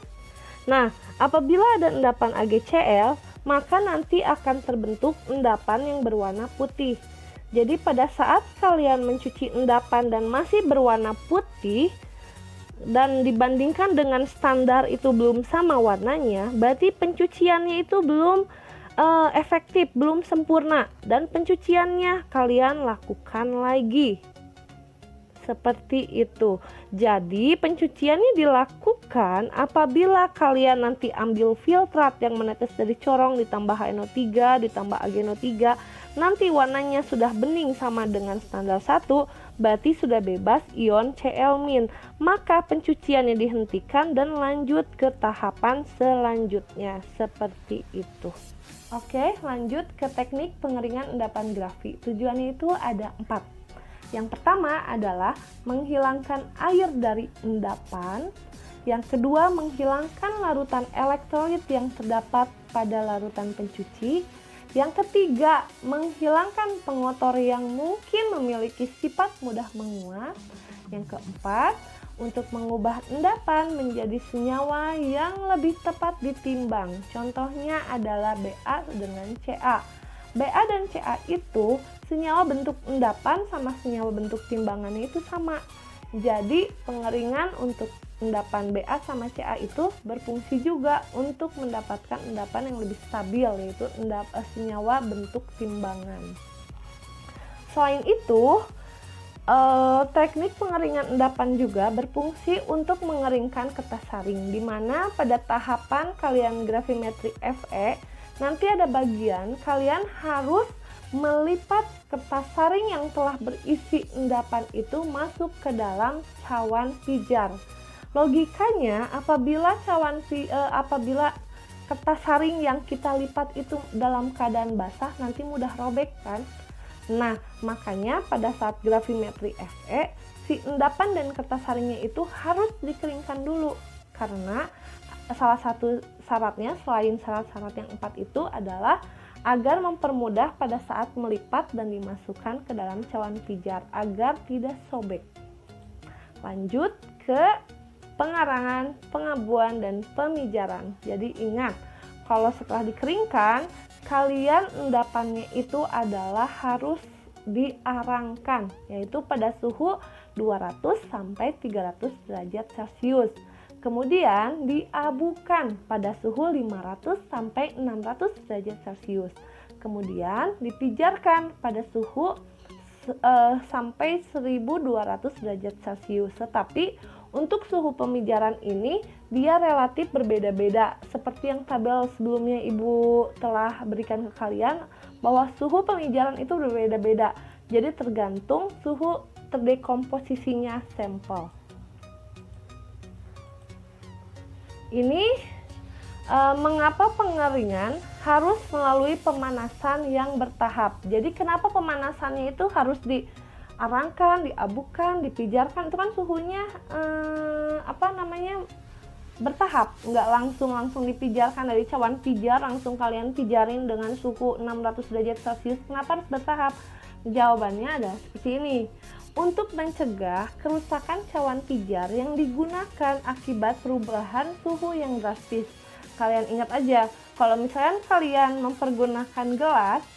Nah, apabila ada endapan AgCl, maka nanti akan terbentuk endapan yang berwarna putih. Jadi pada saat kalian mencuci endapan dan masih berwarna putih dan dibandingkan dengan standar itu belum sama warnanya, berarti pencuciannya itu belum efektif, belum sempurna, dan pencuciannya kalian lakukan lagi. Seperti itu. Jadi pencuciannya dilakukan apabila kalian nanti ambil filtrat yang menetes dari corong ditambah HNO3 ditambah AgNO3, nanti warnanya sudah bening sama dengan standar 1, berarti sudah bebas ion Cl-. Maka pencuciannya dihentikan dan lanjut ke tahapan selanjutnya. Seperti itu. Oke, lanjut ke teknik pengeringan endapan grafi. Tujuannya itu ada 4. Yang pertama adalah menghilangkan air dari endapan. Yang kedua, menghilangkan larutan elektrolit yang terdapat pada larutan pencuci. Yang ketiga, menghilangkan pengotor yang mungkin memiliki sifat mudah menguap. Yang keempat, untuk mengubah endapan menjadi senyawa yang lebih tepat ditimbang. Contohnya adalah Ba dengan Ca. Ba dan Ca itu senyawa bentuk endapan sama senyawa bentuk timbangannya itu sama. Jadi pengeringan untuk endapan Ba sama Ca itu berfungsi juga untuk mendapatkan endapan yang lebih stabil, yaitu senyawa bentuk timbangan. Selain itu, teknik pengeringan endapan juga berfungsi untuk mengeringkan kertas saring, di mana pada tahapan kalian grafimetri Fe nanti ada bagian kalian harus melipat kertas saring yang telah berisi endapan itu masuk ke dalam cawan pijar. Logikanya apabila kertas saring yang kita lipat itu dalam keadaan basah nanti mudah robek kan. Nah, makanya pada saat grafimetri Fe si endapan dan kertas saringnya itu harus dikeringkan dulu, karena salah satu syaratnya selain syarat-syarat yang 4 itu adalah agar mempermudah pada saat melipat dan dimasukkan ke dalam cawan pijar agar tidak sobek. Lanjut ke pengarangan, pengabuan, dan pemijaran. Jadi ingat, kalau setelah dikeringkan, kalian endapannya itu adalah harus diarangkan, yaitu pada suhu 200 sampai 300 derajat Celcius. Kemudian diabukan pada suhu 500 sampai 600 derajat Celcius. Kemudian dipijarkan pada suhu sampai 1200 derajat Celcius. Tetapi untuk suhu pemijaran ini dia relatif berbeda-beda. Seperti yang tabel sebelumnya Ibu telah berikan ke kalian, bahwa suhu pemijaran itu berbeda-beda. Jadi tergantung suhu terdekomposisinya sampel. Ini mengapa pengeringan harus melalui pemanasan yang bertahap. Jadi kenapa pemanasannya itu harus diarangkan, diabukan, dipijarkan? Itu kan suhunya bertahap, nggak langsung dipijarkan dari cawan pijar, langsung kalian pijarin dengan suhu 600 derajat Celcius. Kenapa harus bertahap? Jawabannya ada seperti ini. Untuk mencegah kerusakan cawan pijar yang digunakan akibat perubahan suhu yang drastis. Kalian ingat aja, kalau misalnya kalian mempergunakan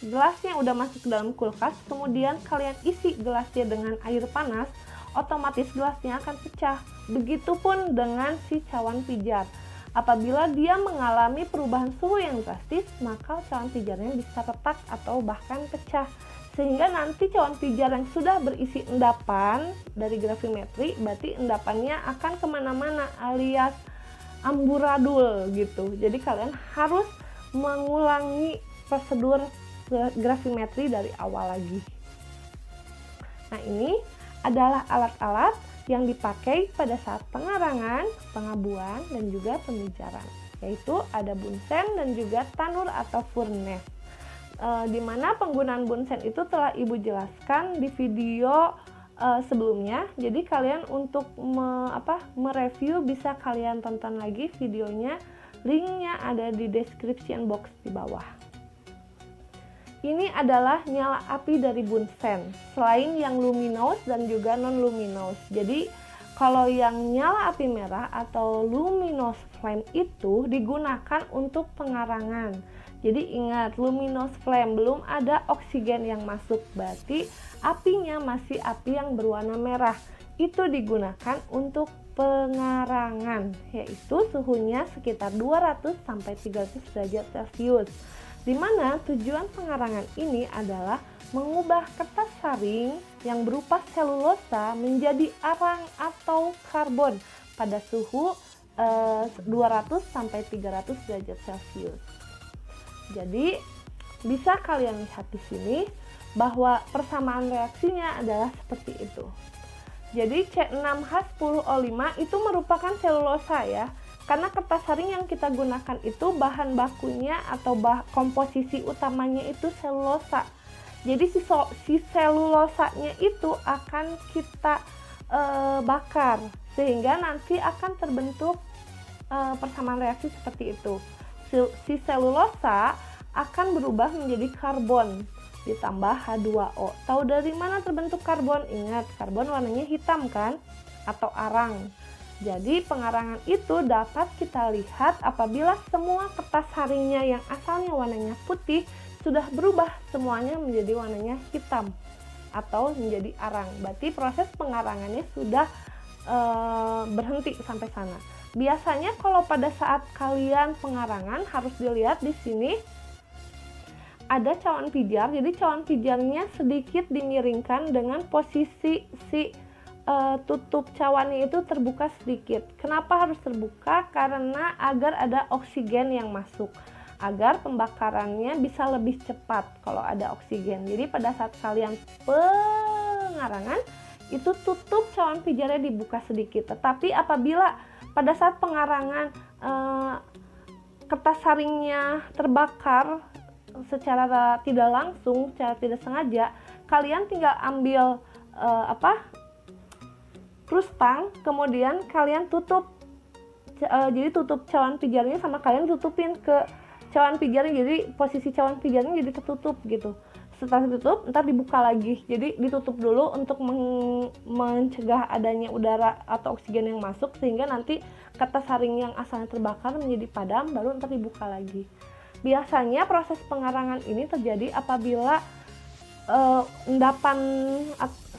gelasnya udah masuk ke dalam kulkas, kemudian kalian isi gelasnya dengan air panas, otomatis gelasnya akan pecah. Begitupun dengan si cawan pijar. Apabila dia mengalami perubahan suhu yang drastis, maka cawan pijarnya bisa retak atau bahkan pecah. Sehingga nanti cawan pijar yang sudah berisi endapan dari gravimetri, berarti endapannya akan kemana-mana alias amburadul gitu. Jadi kalian harus mengulangi prosedur gravimetri dari awal lagi. Nah, ini adalah alat-alat yang dipakai pada saat pengarangan, pengabuan, dan juga pemijaran, yaitu ada bunsen dan juga tanur atau furnace. Di mana penggunaan bunsen itu telah Ibu jelaskan di video sebelumnya. Jadi kalian untuk mereview bisa kalian tonton lagi videonya. Linknya ada di description box di bawah. Ini adalah nyala api dari bunsen, selain yang luminous dan juga non luminous. Jadi kalau yang nyala api merah atau luminous flame itu digunakan untuk pengarangan. Jadi ingat, luminous flame, belum ada oksigen yang masuk, berarti apinya masih api yang berwarna merah. Itu digunakan untuk pengarangan, yaitu suhunya sekitar 200 sampai 300 derajat Celcius. Di mana tujuan pengarangan ini adalah mengubah kertas saring yang berupa selulosa menjadi arang atau karbon pada suhu 200 sampai 300 derajat Celcius. Jadi bisa kalian lihat di sini bahwa persamaan reaksinya adalah seperti itu. Jadi C6H10O5 itu merupakan selulosa ya. Karena kertas saring yang kita gunakan itu bahan bakunya atau komposisi utamanya itu selulosa. Jadi si selulosanya itu akan kita bakar sehingga nanti akan terbentuk persamaan reaksi seperti itu. Si selulosa akan berubah menjadi karbon ditambah H2O. Tahu dari mana terbentuk karbon? Ingat, karbon warnanya hitam kan? Atau arang. Jadi pengarangan itu dapat kita lihat apabila semua kertas saringnya yang asalnya warnanya putih sudah berubah semuanya menjadi warnanya hitam atau menjadi arang. Berarti proses pengarangannya sudah berhenti sampai sana. Biasanya kalau pada saat kalian pengarangan harus dilihat di sini ada cawan pijar. Jadi cawan pijarnya sedikit dimiringkan dengan posisi si tutup cawannya itu terbuka sedikit. Kenapa harus terbuka? Karena agar ada oksigen yang masuk, agar pembakarannya bisa lebih cepat kalau ada oksigen. Jadi pada saat kalian pengarangan itu tutup cawan pijarnya dibuka sedikit. Tetapi apabila pada saat pengarangan kertas saringnya terbakar secara tidak langsung, secara tidak sengaja, kalian tinggal ambil krustang, kemudian kalian tutup. Jadi tutup cawan pijarnya sama kalian tutupin ke cawan pijarnya. Jadi posisi cawan pijarnya jadi tertutup gitu. Setelah ditutup, ntar dibuka lagi. Jadi ditutup dulu untuk mencegah adanya udara atau oksigen yang masuk, sehingga nanti kertas saring yang asalnya terbakar menjadi padam, baru ntar dibuka lagi. Biasanya proses pengarangan ini terjadi apabila endapan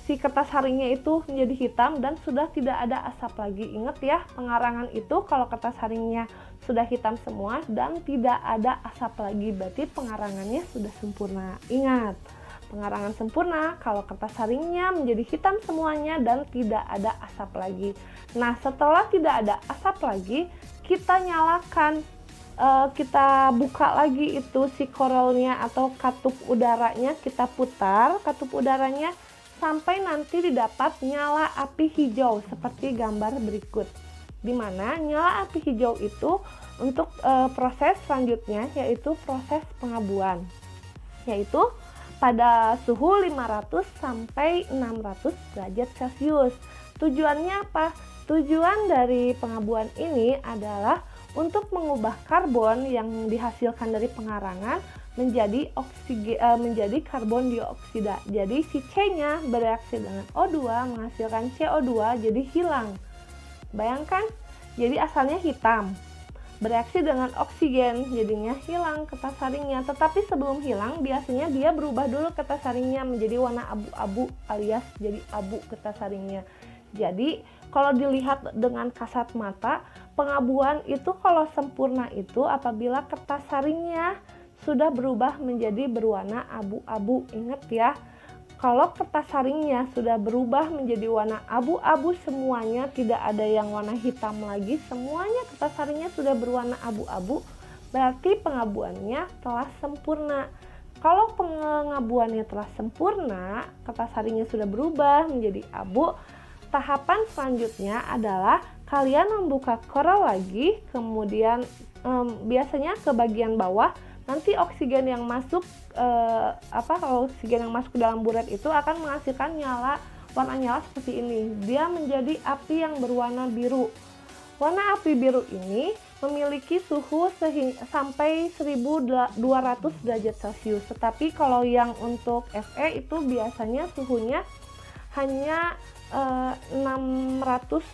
si kertas saringnya itu menjadi hitam dan sudah tidak ada asap lagi. Ingat ya, pengarangan itu kalau kertas saringnya sudah hitam semua dan tidak ada asap lagi, berarti pengarangannya sudah sempurna. Ingat, pengarangan sempurna kalau kertas saringnya menjadi hitam semuanya dan tidak ada asap lagi. Nah, setelah tidak ada asap lagi, kita nyalakan, kita buka lagi itu si korelnya atau katup udaranya, kita putar katup udaranya sampai nanti didapat nyala api hijau seperti gambar berikut. Dimana nyala api hijau itu untuk proses selanjutnya, yaitu proses pengabuan, yaitu pada suhu 500 sampai 600 derajat Celcius. Tujuannya apa? Tujuan dari pengabuan ini adalah untuk mengubah karbon yang dihasilkan dari pengarangan menjadi karbon dioksida. Jadi si C-nya bereaksi dengan O2 menghasilkan CO2 jadi hilang. Bayangkan, jadi asalnya hitam. Bereaksi dengan oksigen jadinya hilang kertas saringnya. Tetapi sebelum hilang biasanya dia berubah dulu kertas saringnya menjadi warna abu-abu alias jadi abu kertas saringnya. Jadi kalau dilihat dengan kasat mata, pengabuan itu kalau sempurna itu apabila kertas saringnya sudah berubah menjadi berwarna abu-abu. Ingat ya, kalau kertas saringnya sudah berubah menjadi warna abu-abu semuanya, tidak ada yang warna hitam lagi, semuanya kertas saringnya sudah berwarna abu-abu, berarti pengabuannya telah sempurna. Kalau pengabuannya telah sempurna, kertas saringnya sudah berubah menjadi abu, tahapan selanjutnya adalah kalian membuka korel lagi, kemudian biasanya ke bagian bawah, nanti oksigen yang masuk oksigen yang masuk ke dalam buret itu akan menghasilkan warna nyala seperti ini. Dia menjadi api yang berwarna biru. Warna api biru ini memiliki suhu sampai 1200 derajat Celcius. Tetapi kalau yang untuk Fe itu biasanya suhunya hanya 600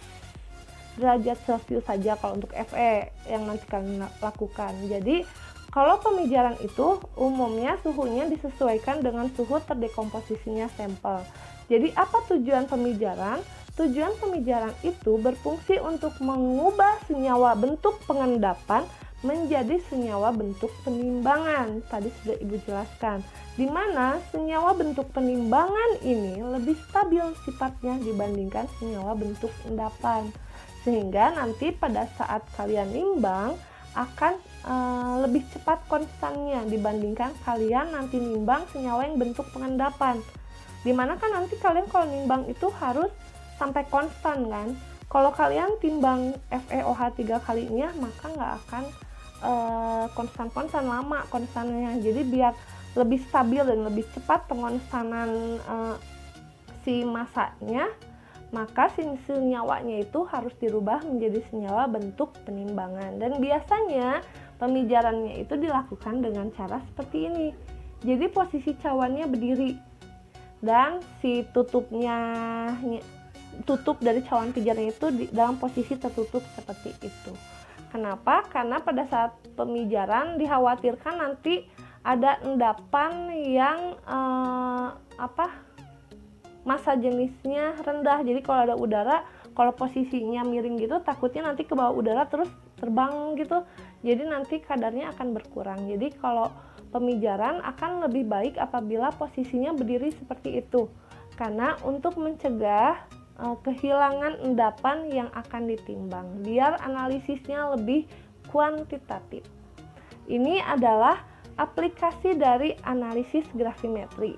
derajat Celcius saja kalau untuk Fe yang nanti kalian lakukan. Jadi kalau pemijaran itu umumnya suhunya disesuaikan dengan suhu terdekomposisinya sampel. Jadi apa tujuan pemijaran? Tujuan pemijaran itu berfungsi untuk mengubah senyawa bentuk pengendapan menjadi senyawa bentuk penimbangan. Tadi sudah Ibu jelaskan, di mana senyawa bentuk penimbangan ini lebih stabil sifatnya dibandingkan senyawa bentuk endapan. Sehingga nanti pada saat kalian nimbang akan lebih cepat konstannya dibandingkan kalian nanti nimbang senyawa yang bentuk pengendapan. Dimana kan nanti kalian kalau nimbang itu harus sampai konstan kan. Kalau kalian timbang FeOH 3 kalinya maka nggak akan konstan lama konstannya. Jadi biar lebih stabil dan lebih cepat pengonstanan si masanya, maka senyawanya itu harus dirubah menjadi senyawa bentuk penimbangan. Dan biasanya pemijarannya itu dilakukan dengan cara seperti ini. Jadi posisi cawannya berdiri dan si tutup dari cawan pijarnya itu dalam posisi tertutup seperti itu. Kenapa? Karena pada saat pemijaran dikhawatirkan nanti ada endapan yang massa jenisnya rendah. Jadi kalau ada udara, kalau posisinya miring gitu, takutnya nanti ke bawah udara terus terbang gitu. Jadi nanti kadarnya akan berkurang. Jadi kalau pemijaran akan lebih baik apabila posisinya berdiri seperti itu. Karena untuk mencegah kehilangan endapan yang akan ditimbang, biar analisisnya lebih kuantitatif. Ini adalah aplikasi dari analisis gravimetri.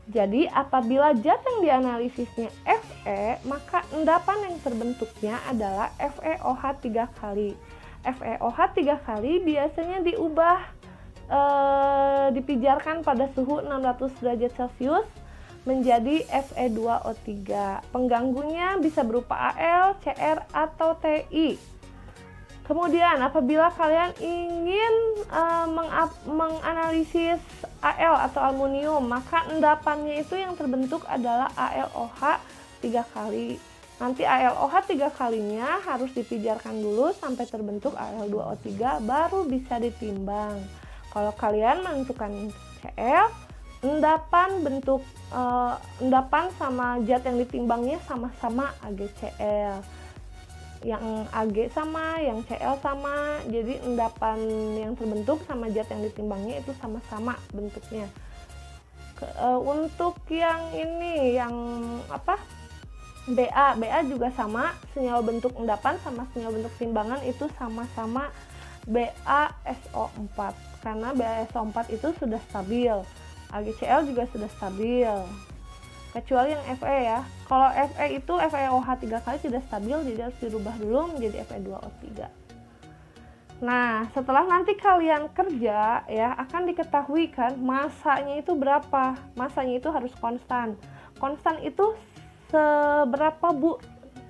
Jadi apabila zat yang dianalisisnya Fe, maka endapan yang terbentuknya adalah FeOH 3 kali. FeOH 3 kali biasanya dipijarkan pada suhu 600 derajat Celcius menjadi Fe2O3. Pengganggunya bisa berupa Al, Cr, atau Ti. Kemudian apabila kalian ingin menganalisis Al atau aluminium, maka endapannya itu yang terbentuk adalah AlOH 3 kali. Nanti AlOH 3 kalinya harus dipijarkan dulu sampai terbentuk Al2O3 baru bisa ditimbang. Kalau kalian menentukan Cl, endapan sama zat yang ditimbangnya sama-sama AgCl. Yang Ag sama, yang Cl sama, jadi endapan yang terbentuk sama zat yang ditimbangnya itu sama-sama bentuknya. Untuk yang ini, yang Ba juga sama, senyawa bentuk endapan sama senyawa bentuk timbangan itu sama-sama BaSO4. Karena BaSO4 itu sudah stabil, AgCl juga sudah stabil. Kecuali yang Fe ya. Kalau Fe itu FeOH 3 kali tidak stabil, jadi harus dirubah dulu menjadi Fe2O3. Nah, setelah nanti kalian kerja ya, akan diketahui kan masanya itu berapa. Masanya itu harus konstan. Konstan itu seberapa Bu?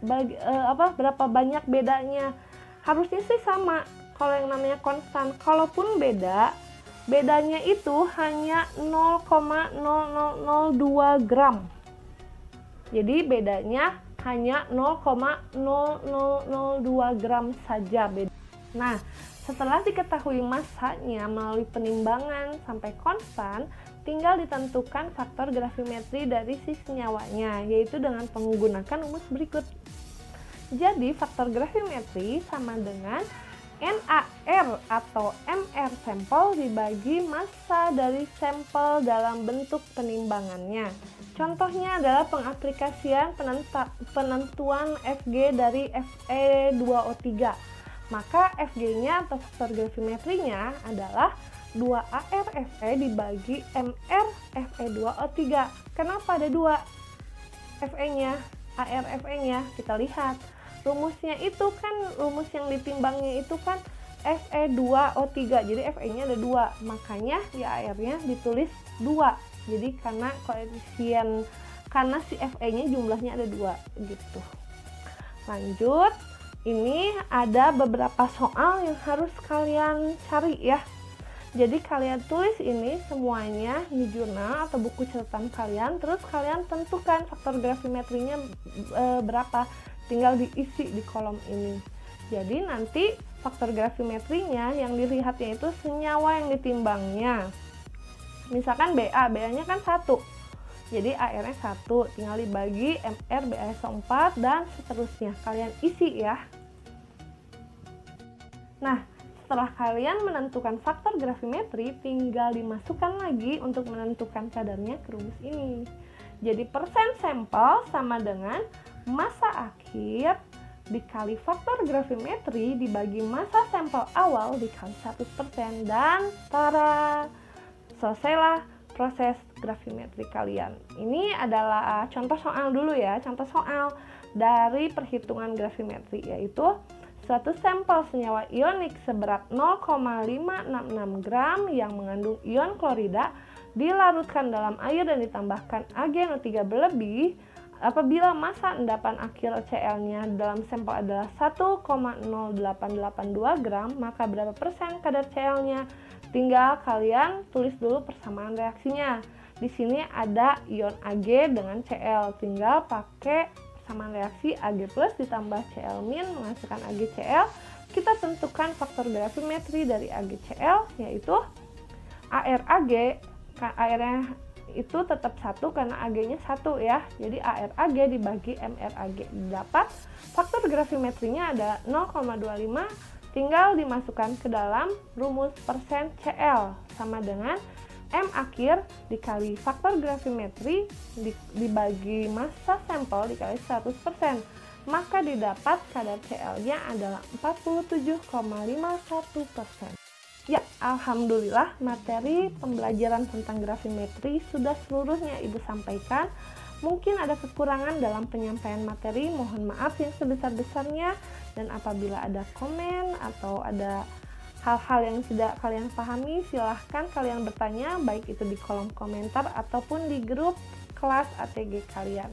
berapa banyak bedanya. Harusnya sih sama kalau yang namanya konstan. Kalaupun bedanya itu hanya 0,0002 gram. Jadi bedanya hanya 0,0002 gram saja beda. Nah, setelah diketahui massanya melalui penimbangan sampai konstan, tinggal ditentukan faktor gravimetri dari si senyawanya, yaitu dengan menggunakan rumus berikut. Jadi, faktor gravimetri sama dengan NaR atau MR sampel dibagi massa dari sampel dalam bentuk penimbangannya. Contohnya adalah pengaplikasian penentuan Fg dari Fe2O3. Maka Fg-nya atau faktor gravimetrinya adalah 2AR Fe dibagi MR Fe2O3. Kenapa ada 2 Fe-nya, AR Fe-nya? Kita lihat. Rumusnya itu kan, rumus yang ditimbangnya itu kan Fe2O3. Jadi Fe-nya ada 2. Makanya di AR-nya ditulis 2. Jadi karena koefisien, karena si Fe-nya jumlahnya ada 2 gitu. Lanjut. Ini ada beberapa soal yang harus kalian cari ya. Jadi kalian tulis ini semuanya di jurnal atau buku catatan kalian. Terus kalian tentukan faktor gravimetrinya berapa. Tinggal diisi di kolom ini. Jadi nanti faktor gravimetrinya yang dilihatnya itu senyawa yang ditimbangnya. Misalkan BA-nya kan 1. Jadi AR-nya 1, tinggal dibagi MR BaSO4 dan seterusnya. Kalian isi ya. Nah, setelah kalian menentukan faktor gravimetri, tinggal dimasukkan lagi untuk menentukan kadarnya ke rumus ini. Jadi persen sampel sama dengan massa akhir dikali faktor gravimetri dibagi massa sampel awal dikali 100%, dan tada, selesailah proses gravimetri kalian. Ini adalah contoh soal dulu ya, contoh soal dari perhitungan gravimetri, yaitu suatu sampel senyawa ionik seberat 0,566 gram yang mengandung ion klorida dilarutkan dalam air dan ditambahkan AgNO3 berlebih. Apabila massa endapan akhir Cl-nya dalam sampel adalah 1,0882 gram, maka berapa persen kadar Cl-nya? Tinggal kalian tulis dulu persamaan reaksinya. Di sini ada ion Ag dengan Cl, tinggal pakai persamaan reaksi Ag plus ditambah Cl min menghasilkan AgCl. Kita tentukan faktor gravimetri dari AgCl, yaitu ARAg. AR-nya itu tetap 1 karena Ag-nya 1 ya. Jadi ARAg dibagi MRAg. Dapat faktor gravimetrinya ada 0,25. Tinggal dimasukkan ke dalam rumus persen Cl sama dengan M akhir dikali faktor gravimetri dibagi massa sampel dikali 100%. Maka didapat kadar Cl-nya adalah 47,51%. Ya, alhamdulillah materi pembelajaran tentang gravimetri sudah seluruhnya Ibu sampaikan. Mungkin ada kekurangan dalam penyampaian materi, mohon maaf yang sebesar-besarnya. Dan apabila ada komen atau ada hal-hal yang tidak kalian pahami, silahkan kalian bertanya, baik itu di kolom komentar ataupun di grup kelas ATG kalian.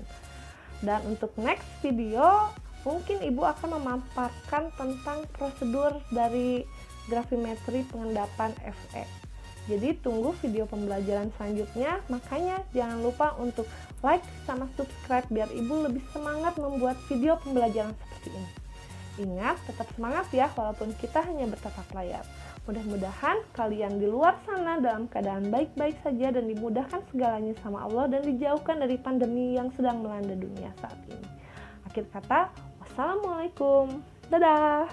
Dan untuk next video, mungkin Ibu akan memaparkan tentang prosedur dari gravimetri pengendapan Fe. Jadi tunggu video pembelajaran selanjutnya, makanya jangan lupa untuk like sama subscribe biar Ibu lebih semangat membuat video pembelajaran seperti ini. Ingat, tetap semangat ya walaupun kita hanya bertatap layar. Mudah-mudahan kalian di luar sana dalam keadaan baik-baik saja dan dimudahkan segalanya sama Allah dan dijauhkan dari pandemi yang sedang melanda dunia saat ini. Akhir kata, wassalamualaikum. Dadah!